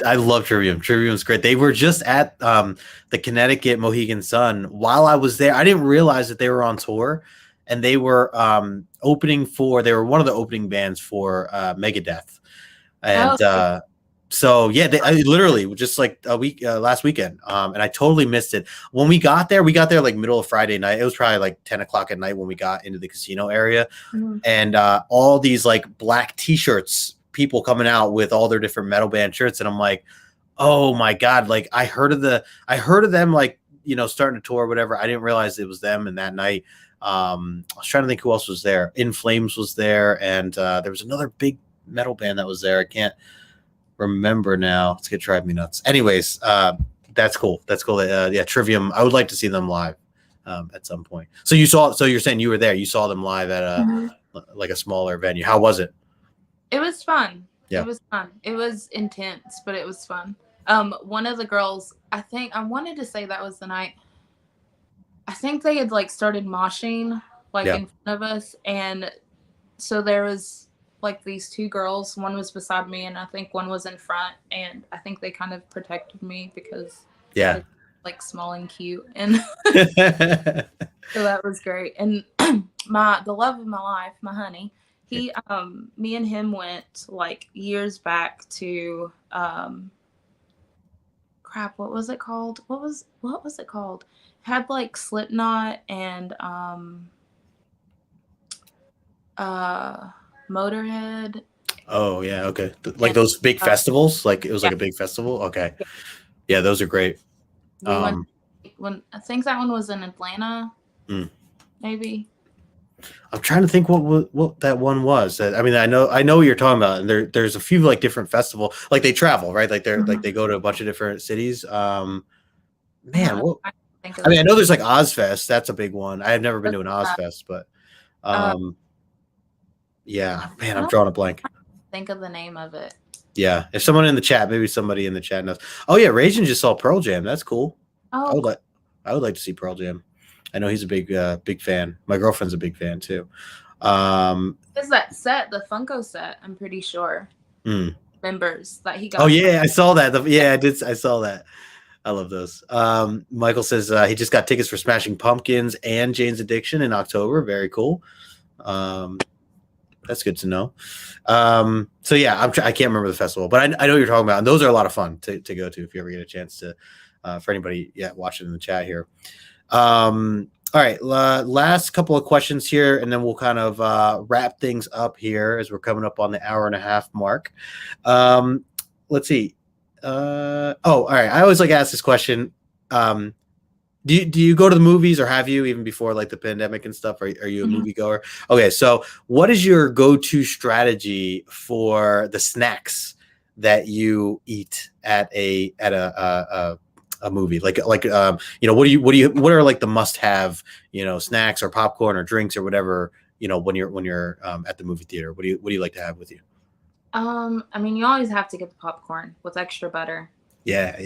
I love Trivium. Trivium's great. They were just at the Connecticut Mohegan Sun while I was there. I didn't realize that they were on tour, and they were they were one of the opening bands for Megadeth. And I literally just like a week last weekend, and I totally missed it. When we got there like middle of Friday night. It was probably like 10 o'clock at night when we got into the casino area, and all these like black T-shirts. People coming out with all their different metal band shirts, and I'm like, oh my god! Like I heard of them, like starting to tour or whatever. I didn't realize it was them. And that night, I was trying to think who else was there. In Flames was there, and there was another big metal band that was there. I can't remember now. It's gonna drive me nuts. Anyways, that's cool. That's cool. Trivium. I would like to see them live at some point. So you're saying you were there. You saw them live at like a smaller venue. How was it? It was fun. Yeah. It was fun. It was intense, but it was fun. One of the girls, I think I wanted to say that was the night. I think they had like started moshing like Yeah. in front of us, and so there was like these two girls. One was beside me, and I think one was in front. And I think they kind of protected me because Yeah. like small and cute, and so that was great. And the love of my life, my honey, he me and him went like years back to crap, what was it called? What was it called? It had like Slipknot and Motorhead. Oh yeah, okay. Like And, those big festivals? Like it was like yeah. a big festival? Okay. Yeah, those are great. We went when I think that one was in Atlanta, maybe. I'm trying to think what that one was. I mean, I know what you're talking about, and there's a few like different festival, like they travel, right? Like they're like they go to a bunch of different cities. Man, what? I mean, I know there's like Ozfest. That's a big one. I have never been to an Ozfest, but yeah, man, I'm drawing a blank. Think of the name of it. Yeah, if someone in the chat, maybe somebody in the chat knows. Oh yeah, Raging just saw Pearl Jam. That's cool. Oh, I would like to see Pearl Jam. I know he's a big fan. My girlfriend's a big fan too. is that set the Funko set? I'm pretty sure. Members that he got. Oh yeah, I saw that. I saw that. I love those. Michael says he just got tickets for Smashing Pumpkins and Jane's Addiction in October. Very cool. That's good to know. So yeah, I can't remember the festival, but I know what you're talking about, and those are a lot of fun to go to if you ever get a chance to. For anybody, watching in the chat here. All right, last couple of questions here, and then we'll kind of wrap things up here as we're coming up on the hour and a half mark. Let's see. All right. I always like to ask this question. Do you go to the movies, or have you even before like the pandemic and stuff? Are you a moviegoer? Okay, so what is your go-to strategy for the snacks that you eat at a movie? Like what are like the must-have snacks or popcorn or drinks or whatever when you're at the movie theater? What do you like to have with you? I mean, you always have to get the popcorn with extra butter. Yeah.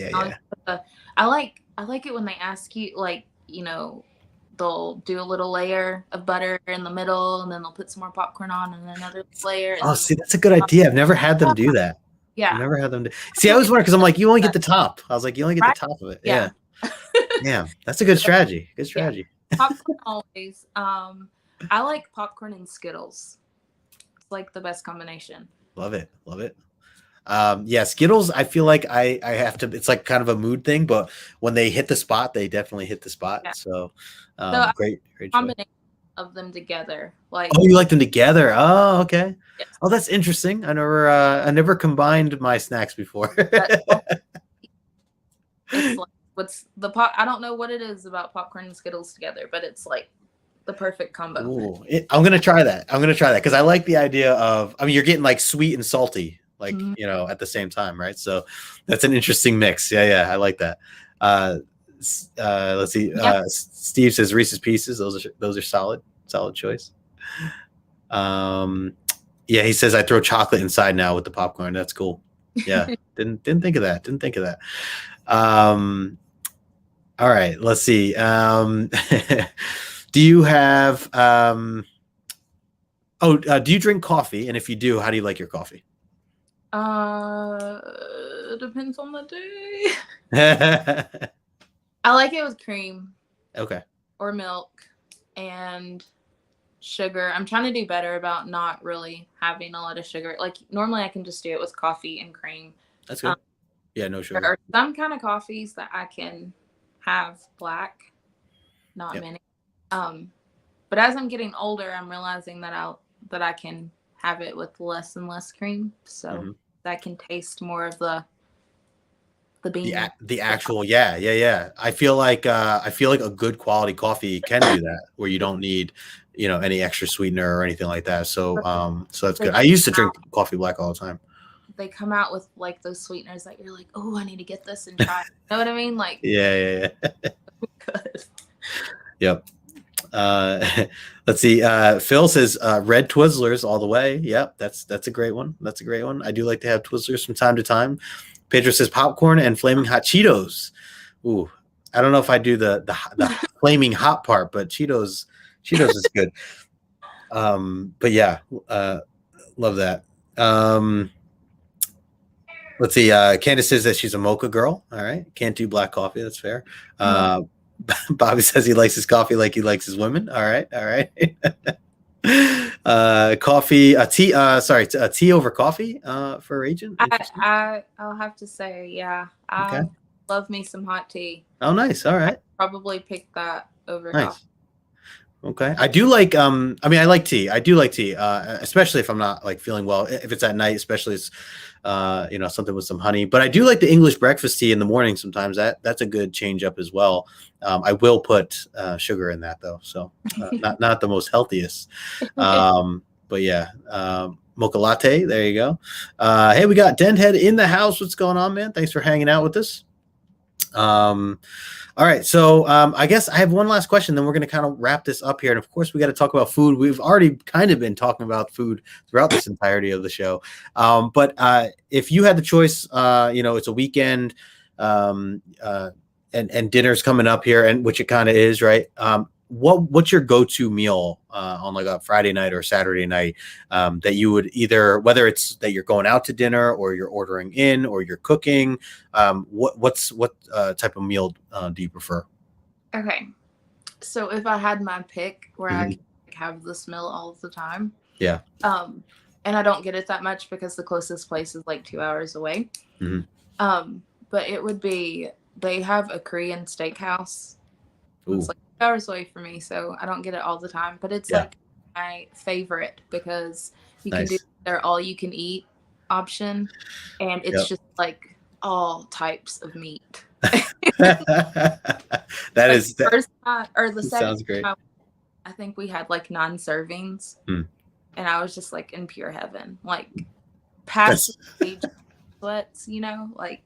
I like it when they ask you, like, they'll do a little layer of butter in the middle, and then they'll put some more popcorn on, and then another layer. Oh, see, that's a good idea. I've never had them do that. Yeah. I've never had them do. See, I was wondering because I'm like, you only get the top. I was like, you only get the top of it. Yeah. Yeah, that's a good strategy. Good strategy. Yeah. Popcorn always. I like popcorn and Skittles. It's like the best combination. Love it. Yeah, Skittles, I feel like I have to, it's like kind of a mood thing, but when they hit the spot, they definitely hit the spot. Yeah. So great combination of them together. Like, oh, you like them together? Oh, okay. Yes. Oh, that's interesting. I never combined my snacks before. It's like I don't know what it is about popcorn and Skittles together, but it's like the perfect combo. Ooh, I'm gonna try that because I like the idea of, I mean, you're getting like sweet and salty, like at the same time, right? So that's an interesting mix. Yeah, I like that. Let's see. Steve says Reese's Pieces. Those are solid choice. Yeah, he says I throw chocolate inside now with the popcorn. That's cool. Yeah, didn't think of that. All right, let's see. Do you have do you drink coffee? And if you do, how do you like your coffee? Depends on the day. I like it with cream. Okay. Or milk and sugar. I'm trying to do better about not really having a lot of sugar. Like normally I can just do it with coffee and cream. That's good. Yeah, no sugar. There are some kind of coffees that I can have black, not many. But as I'm getting older, I'm realizing that I can have it with less and less cream, so that I can taste more of the bean. The actual, yeah. I feel like a good quality coffee can do that, where you don't need any extra sweetener or anything like that. So so that's good. I used to drink coffee black all the time. They come out with like those sweeteners that you're like, oh, I need to get this and try. You know what I mean? Like, yeah. Good. Yep. Let's see. Phil says red Twizzlers all the way. Yep, that's a great one. I do like to have Twizzlers from time to time. Pedro says popcorn and flaming hot Cheetos. Ooh, I don't know if I do the flaming hot part, but Cheetos is good. But yeah, love that. Let's see. Candace says that she's a mocha girl. All right, can't do black coffee. That's fair. Bobby says he likes his coffee like he likes his women. All right, all right. Coffee, tea. Sorry, tea over coffee. For Agent. I'll have to say, yeah, I Okay. love me some hot tea. Oh, nice. All right. I'd probably pick that over Nice. coffee. Okay. I do like I mean I like tea. I do like tea. Especially if I'm not like feeling well. If it's at night, especially it's you know, something with some honey. But I do like the English breakfast tea in the morning sometimes. That's a good change up as well. I will put sugar in that though. So not the most healthiest. But yeah. Mocha latte, there you go. Hey, we got Denhead in the house. What's going on, man? Thanks for hanging out with us. All right, so I guess I have one last question, then we're going to kind of wrap this up here. And of course, we got to talk about food. We've already kind of been talking about food throughout this entirety of the show. But if you had the choice, you know, it's a weekend and dinner's coming up here, and which it kind of is, right? What's your go-to meal on like a Friday night or Saturday night that you would either, whether it's that you're going out to dinner or you're ordering in or you're cooking, what type of meal do you prefer? Okay, so if I had my pick where I could have this meal all the time, yeah, and I don't get it that much because the closest place is like 2 hours away. But it would be, they have a Korean steakhouse. It's like 2 hours away from me, so I don't get it all the time. But it's like my favorite because you can do their all you can eat option, and it's just like all types of meat. That is the first time, or the second sounds great. time, I think we had like 9 servings, and I was just like in pure heaven, like past stage sweats, you know, like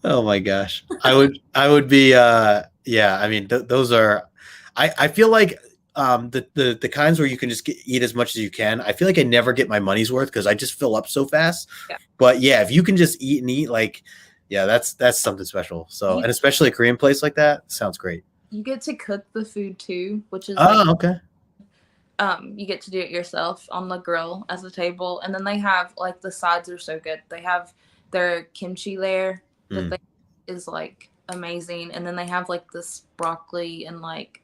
oh my gosh, I would be yeah, I mean those are I feel like the kinds where you can just eat as much as you can. I feel like I never get my money's worth because I just fill up so fast. But yeah, if you can just eat and eat, like, yeah, that's something special. So, and especially a Korean place like that sounds great. You get to cook the food too, which is okay. You get to do it yourself on the grill as a table, and then they have like the sides are so good. They have their kimchi layer that is like amazing, and then they have like this broccoli and like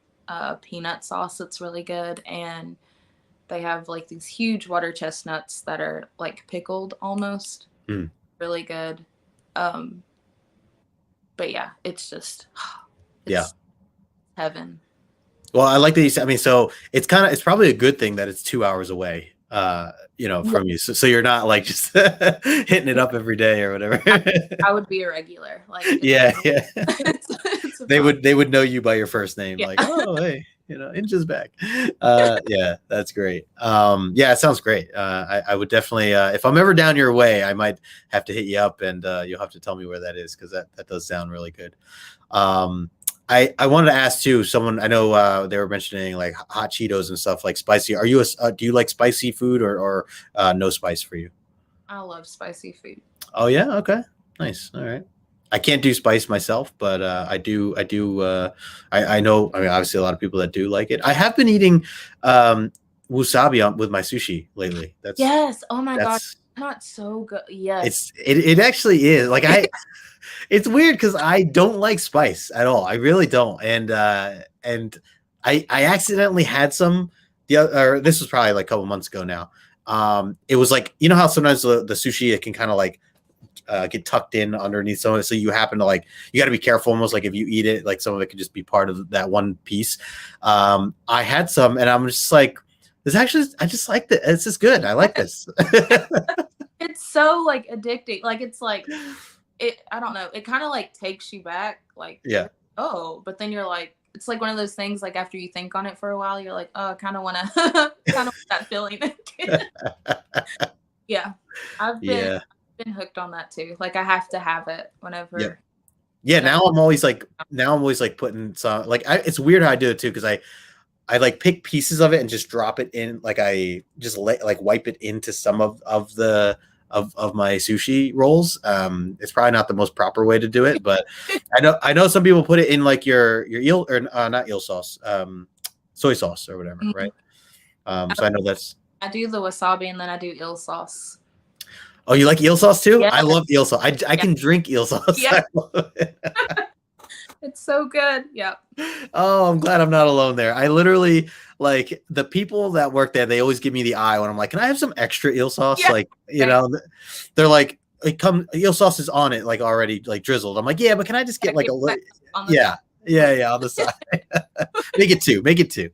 peanut sauce that's really good, and they have like these huge water chestnuts that are like pickled almost, really good. But yeah, it's just heaven. Well, I like that you said, I mean, so it's probably a good thing that it's 2 hours away, you know, from you. So you're not like just hitting it up every day or whatever. I would be a regular. Like, it's they would know you by your first name. Like, oh, hey, you know, Inja's back. Yeah, that's great. Yeah, it sounds great. I would definitely, if I'm ever down your way, I might have to hit you up, and you'll have to tell me where that is, because that does sound really good. I wanted to ask too, someone I know they were mentioning like hot Cheetos and stuff, like spicy. Are you do you like spicy food or no spice for you? I love spicy food. Oh yeah, okay, nice. All right. I can't do spice myself, but I know. I mean, obviously a lot of people that do like it. I have been eating wasabi with my sushi lately. Yes. Oh my god, not so good. Yes. It actually is. Like it's weird because I don't like spice at all. I really don't. And I accidentally had some this was probably like a couple months ago now. It was like, you know how sometimes the sushi, it can kind of like get tucked in underneath some of it. So you happen to like, you got to be careful almost, like if you eat it, like some of it could just be part of that one piece. I had some and I'm just like, I just like that. It's just good. I like this. It's so like addicting. Like it's like, I don't know. It kind of like takes you back. Like, oh, but then you're like, it's like one of those things, like after you think on it for a while, you're like, oh, I kind of want to, that feeling again. Yeah. I've been hooked on that too. Like I have to have it whenever. Yeah. Now I'm always like putting some, like, it's weird how I do it too. Cause I like pick pieces of it and just drop it in. Like I just like wipe it into some of the of my sushi rolls. It's probably not the most proper way to do it, but I know some people put it in like your eel or not eel sauce, soy sauce or whatever, Mhm. right? So I know that's. I do the wasabi and then I do eel sauce. Oh, you like eel sauce too? Yeah. I love eel sauce. I can drink eel sauce. Yeah. I love it. It's so good. Yep. Oh, I'm glad I'm not alone there. I literally like the people that work there. They always give me the eye when I'm like, "Can I have some extra eel sauce?" Yeah. Like, they're like, eel sauce is on it, like already like drizzled. I'm like, yeah, but can I just get like a little? Yeah, on the side. Make it two.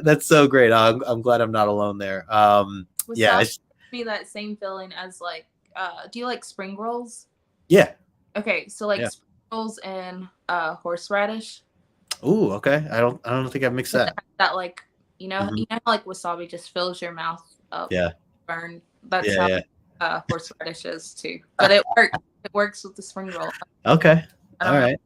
That's so great. I'm glad I'm not alone there. Yeah, Wasabi me that same feeling as like, do you like spring rolls? yeah. Okay, so like Yeah. spring rolls and horseradish. Ooh, okay. I don't think I've mixed that. That like you know Mhm. how like wasabi just fills your mouth up. Yeah. Burn. That's Yeah, how horseradish is too. But it works. It works with the spring roll. Okay. I All don't know. right.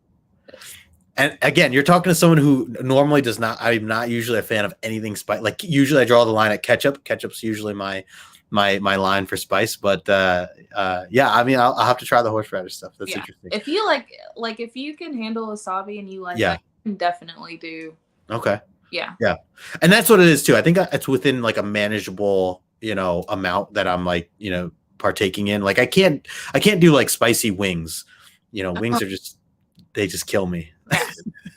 And again, you're talking to someone who normally does not. I'm not usually a fan of anything spicy. Like usually, I draw the line at ketchup. Ketchup's usually my line for spice. But yeah, I mean, I'll have to try the horseradish stuff. That's interesting. If you like if you can handle wasabi and you like that, you can definitely do. Okay. Yeah. Yeah, and that's what it is too. I think it's within like a manageable, amount that I'm like, partaking in. Like I can't do like spicy wings. Wings are they just kill me.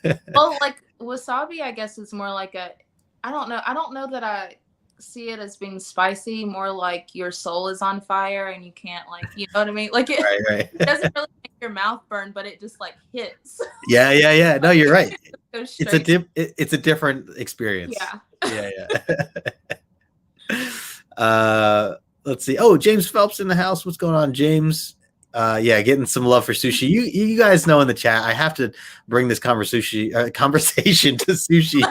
Yeah. Well, like wasabi, I guess is more like I don't know that I see it as being spicy. More like your soul is on fire and you can't you know what I mean? Like it, Right. it doesn't really make your mouth burn, but it just like hits. Yeah. No, you're right. It's It's a different experience. Yeah. Let's see. Oh, James Phelps in the house. What's going on, James? Yeah, getting some love for sushi. You guys know in the chat, I have to bring this conversation to sushi.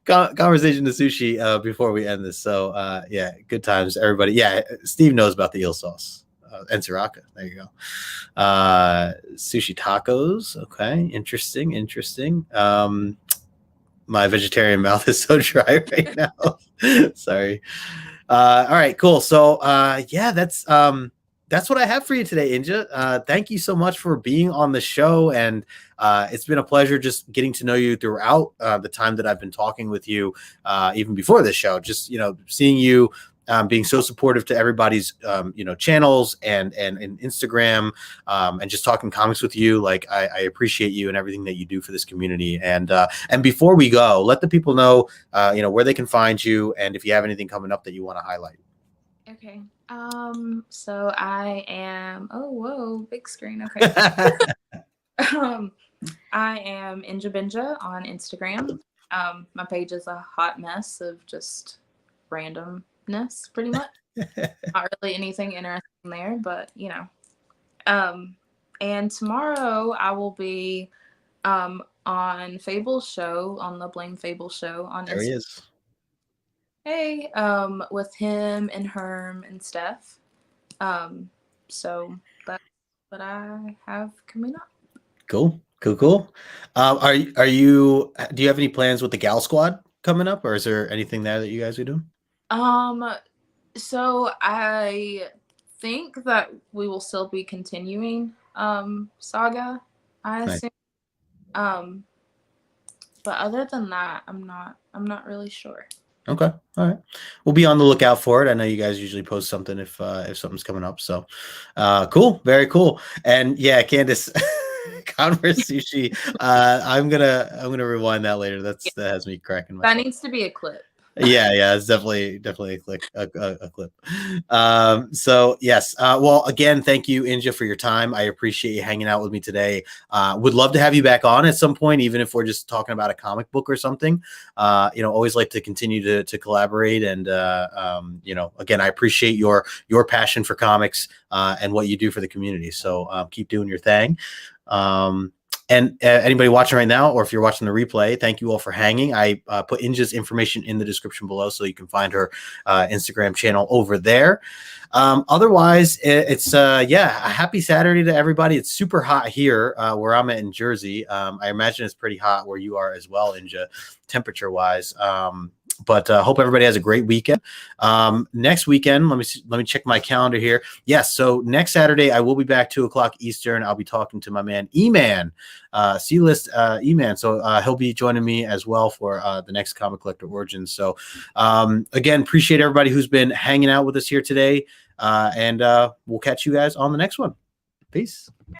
Conversation to sushi before we end this. So yeah, good times, everybody. Yeah, Steve knows about the eel sauce and sriracha. There you go. Sushi tacos. Okay, interesting. My vegetarian mouth is so dry right now. Sorry. All right, cool. So yeah, that's what I have for you today, Inja. Thank you so much for being on the show, and it's been a pleasure just getting to know you throughout the time that I've been talking with you, even before this show. Just seeing you being so supportive to everybody's channels and Instagram, and just talking comics with you. Like I appreciate you and everything that you do for this community. And before we go, let the people know where they can find you, and if you have anything coming up that you want to highlight. Okay. So I am. Oh, whoa, big screen. Okay. I am Inja Binja on Instagram. My page is a hot mess of just randomness, pretty much. Not really anything interesting there, but and tomorrow I will be on Fable's show, on the Blame Fable show on There Instagram. he is. Hey, with him and Herm and Steph. So that's what I have coming up. Cool. Are you? Do you have any plans with the Gal Squad coming up, or is there anything there that you guys are doing? So I think that we will still be continuing Saga. I assume. But other than that, I'm not really sure. Okay. All right. We'll be on the lookout for it. I know you guys usually post something if something's coming up. So cool. Very cool. And yeah, Candace, Converse Sushi. I'm gonna rewind that later. That has me cracking myself. That needs to be a clip. Yeah, it's definitely a clip. So yes, well, again, thank you, Inja, for your time. I appreciate you hanging out with me today. Would love to have you back on at some point, even if we're just talking about a comic book or something. Always like to continue to collaborate, and again, I appreciate your passion for comics and what you do for the community. So keep doing your thing. And anybody watching right now, or if you're watching the replay, thank you all for hanging. I put Inja's information in the description below, so you can find her Instagram channel over there. Otherwise, it's a happy Saturday to everybody. It's super hot here where I'm at in Jersey. I imagine it's pretty hot where you are as well, Inja, temperature wise. But hope everybody has a great weekend. Next weekend, let me check my calendar here. Yes, so next Saturday I will be back 2:00 Eastern. I'll be talking to my man E-Man, C-List E-Man. So he'll be joining me as well for the next Comic Collector Origins. So again, appreciate everybody who's been hanging out with us here today, and we'll catch you guys on the next one. Peace.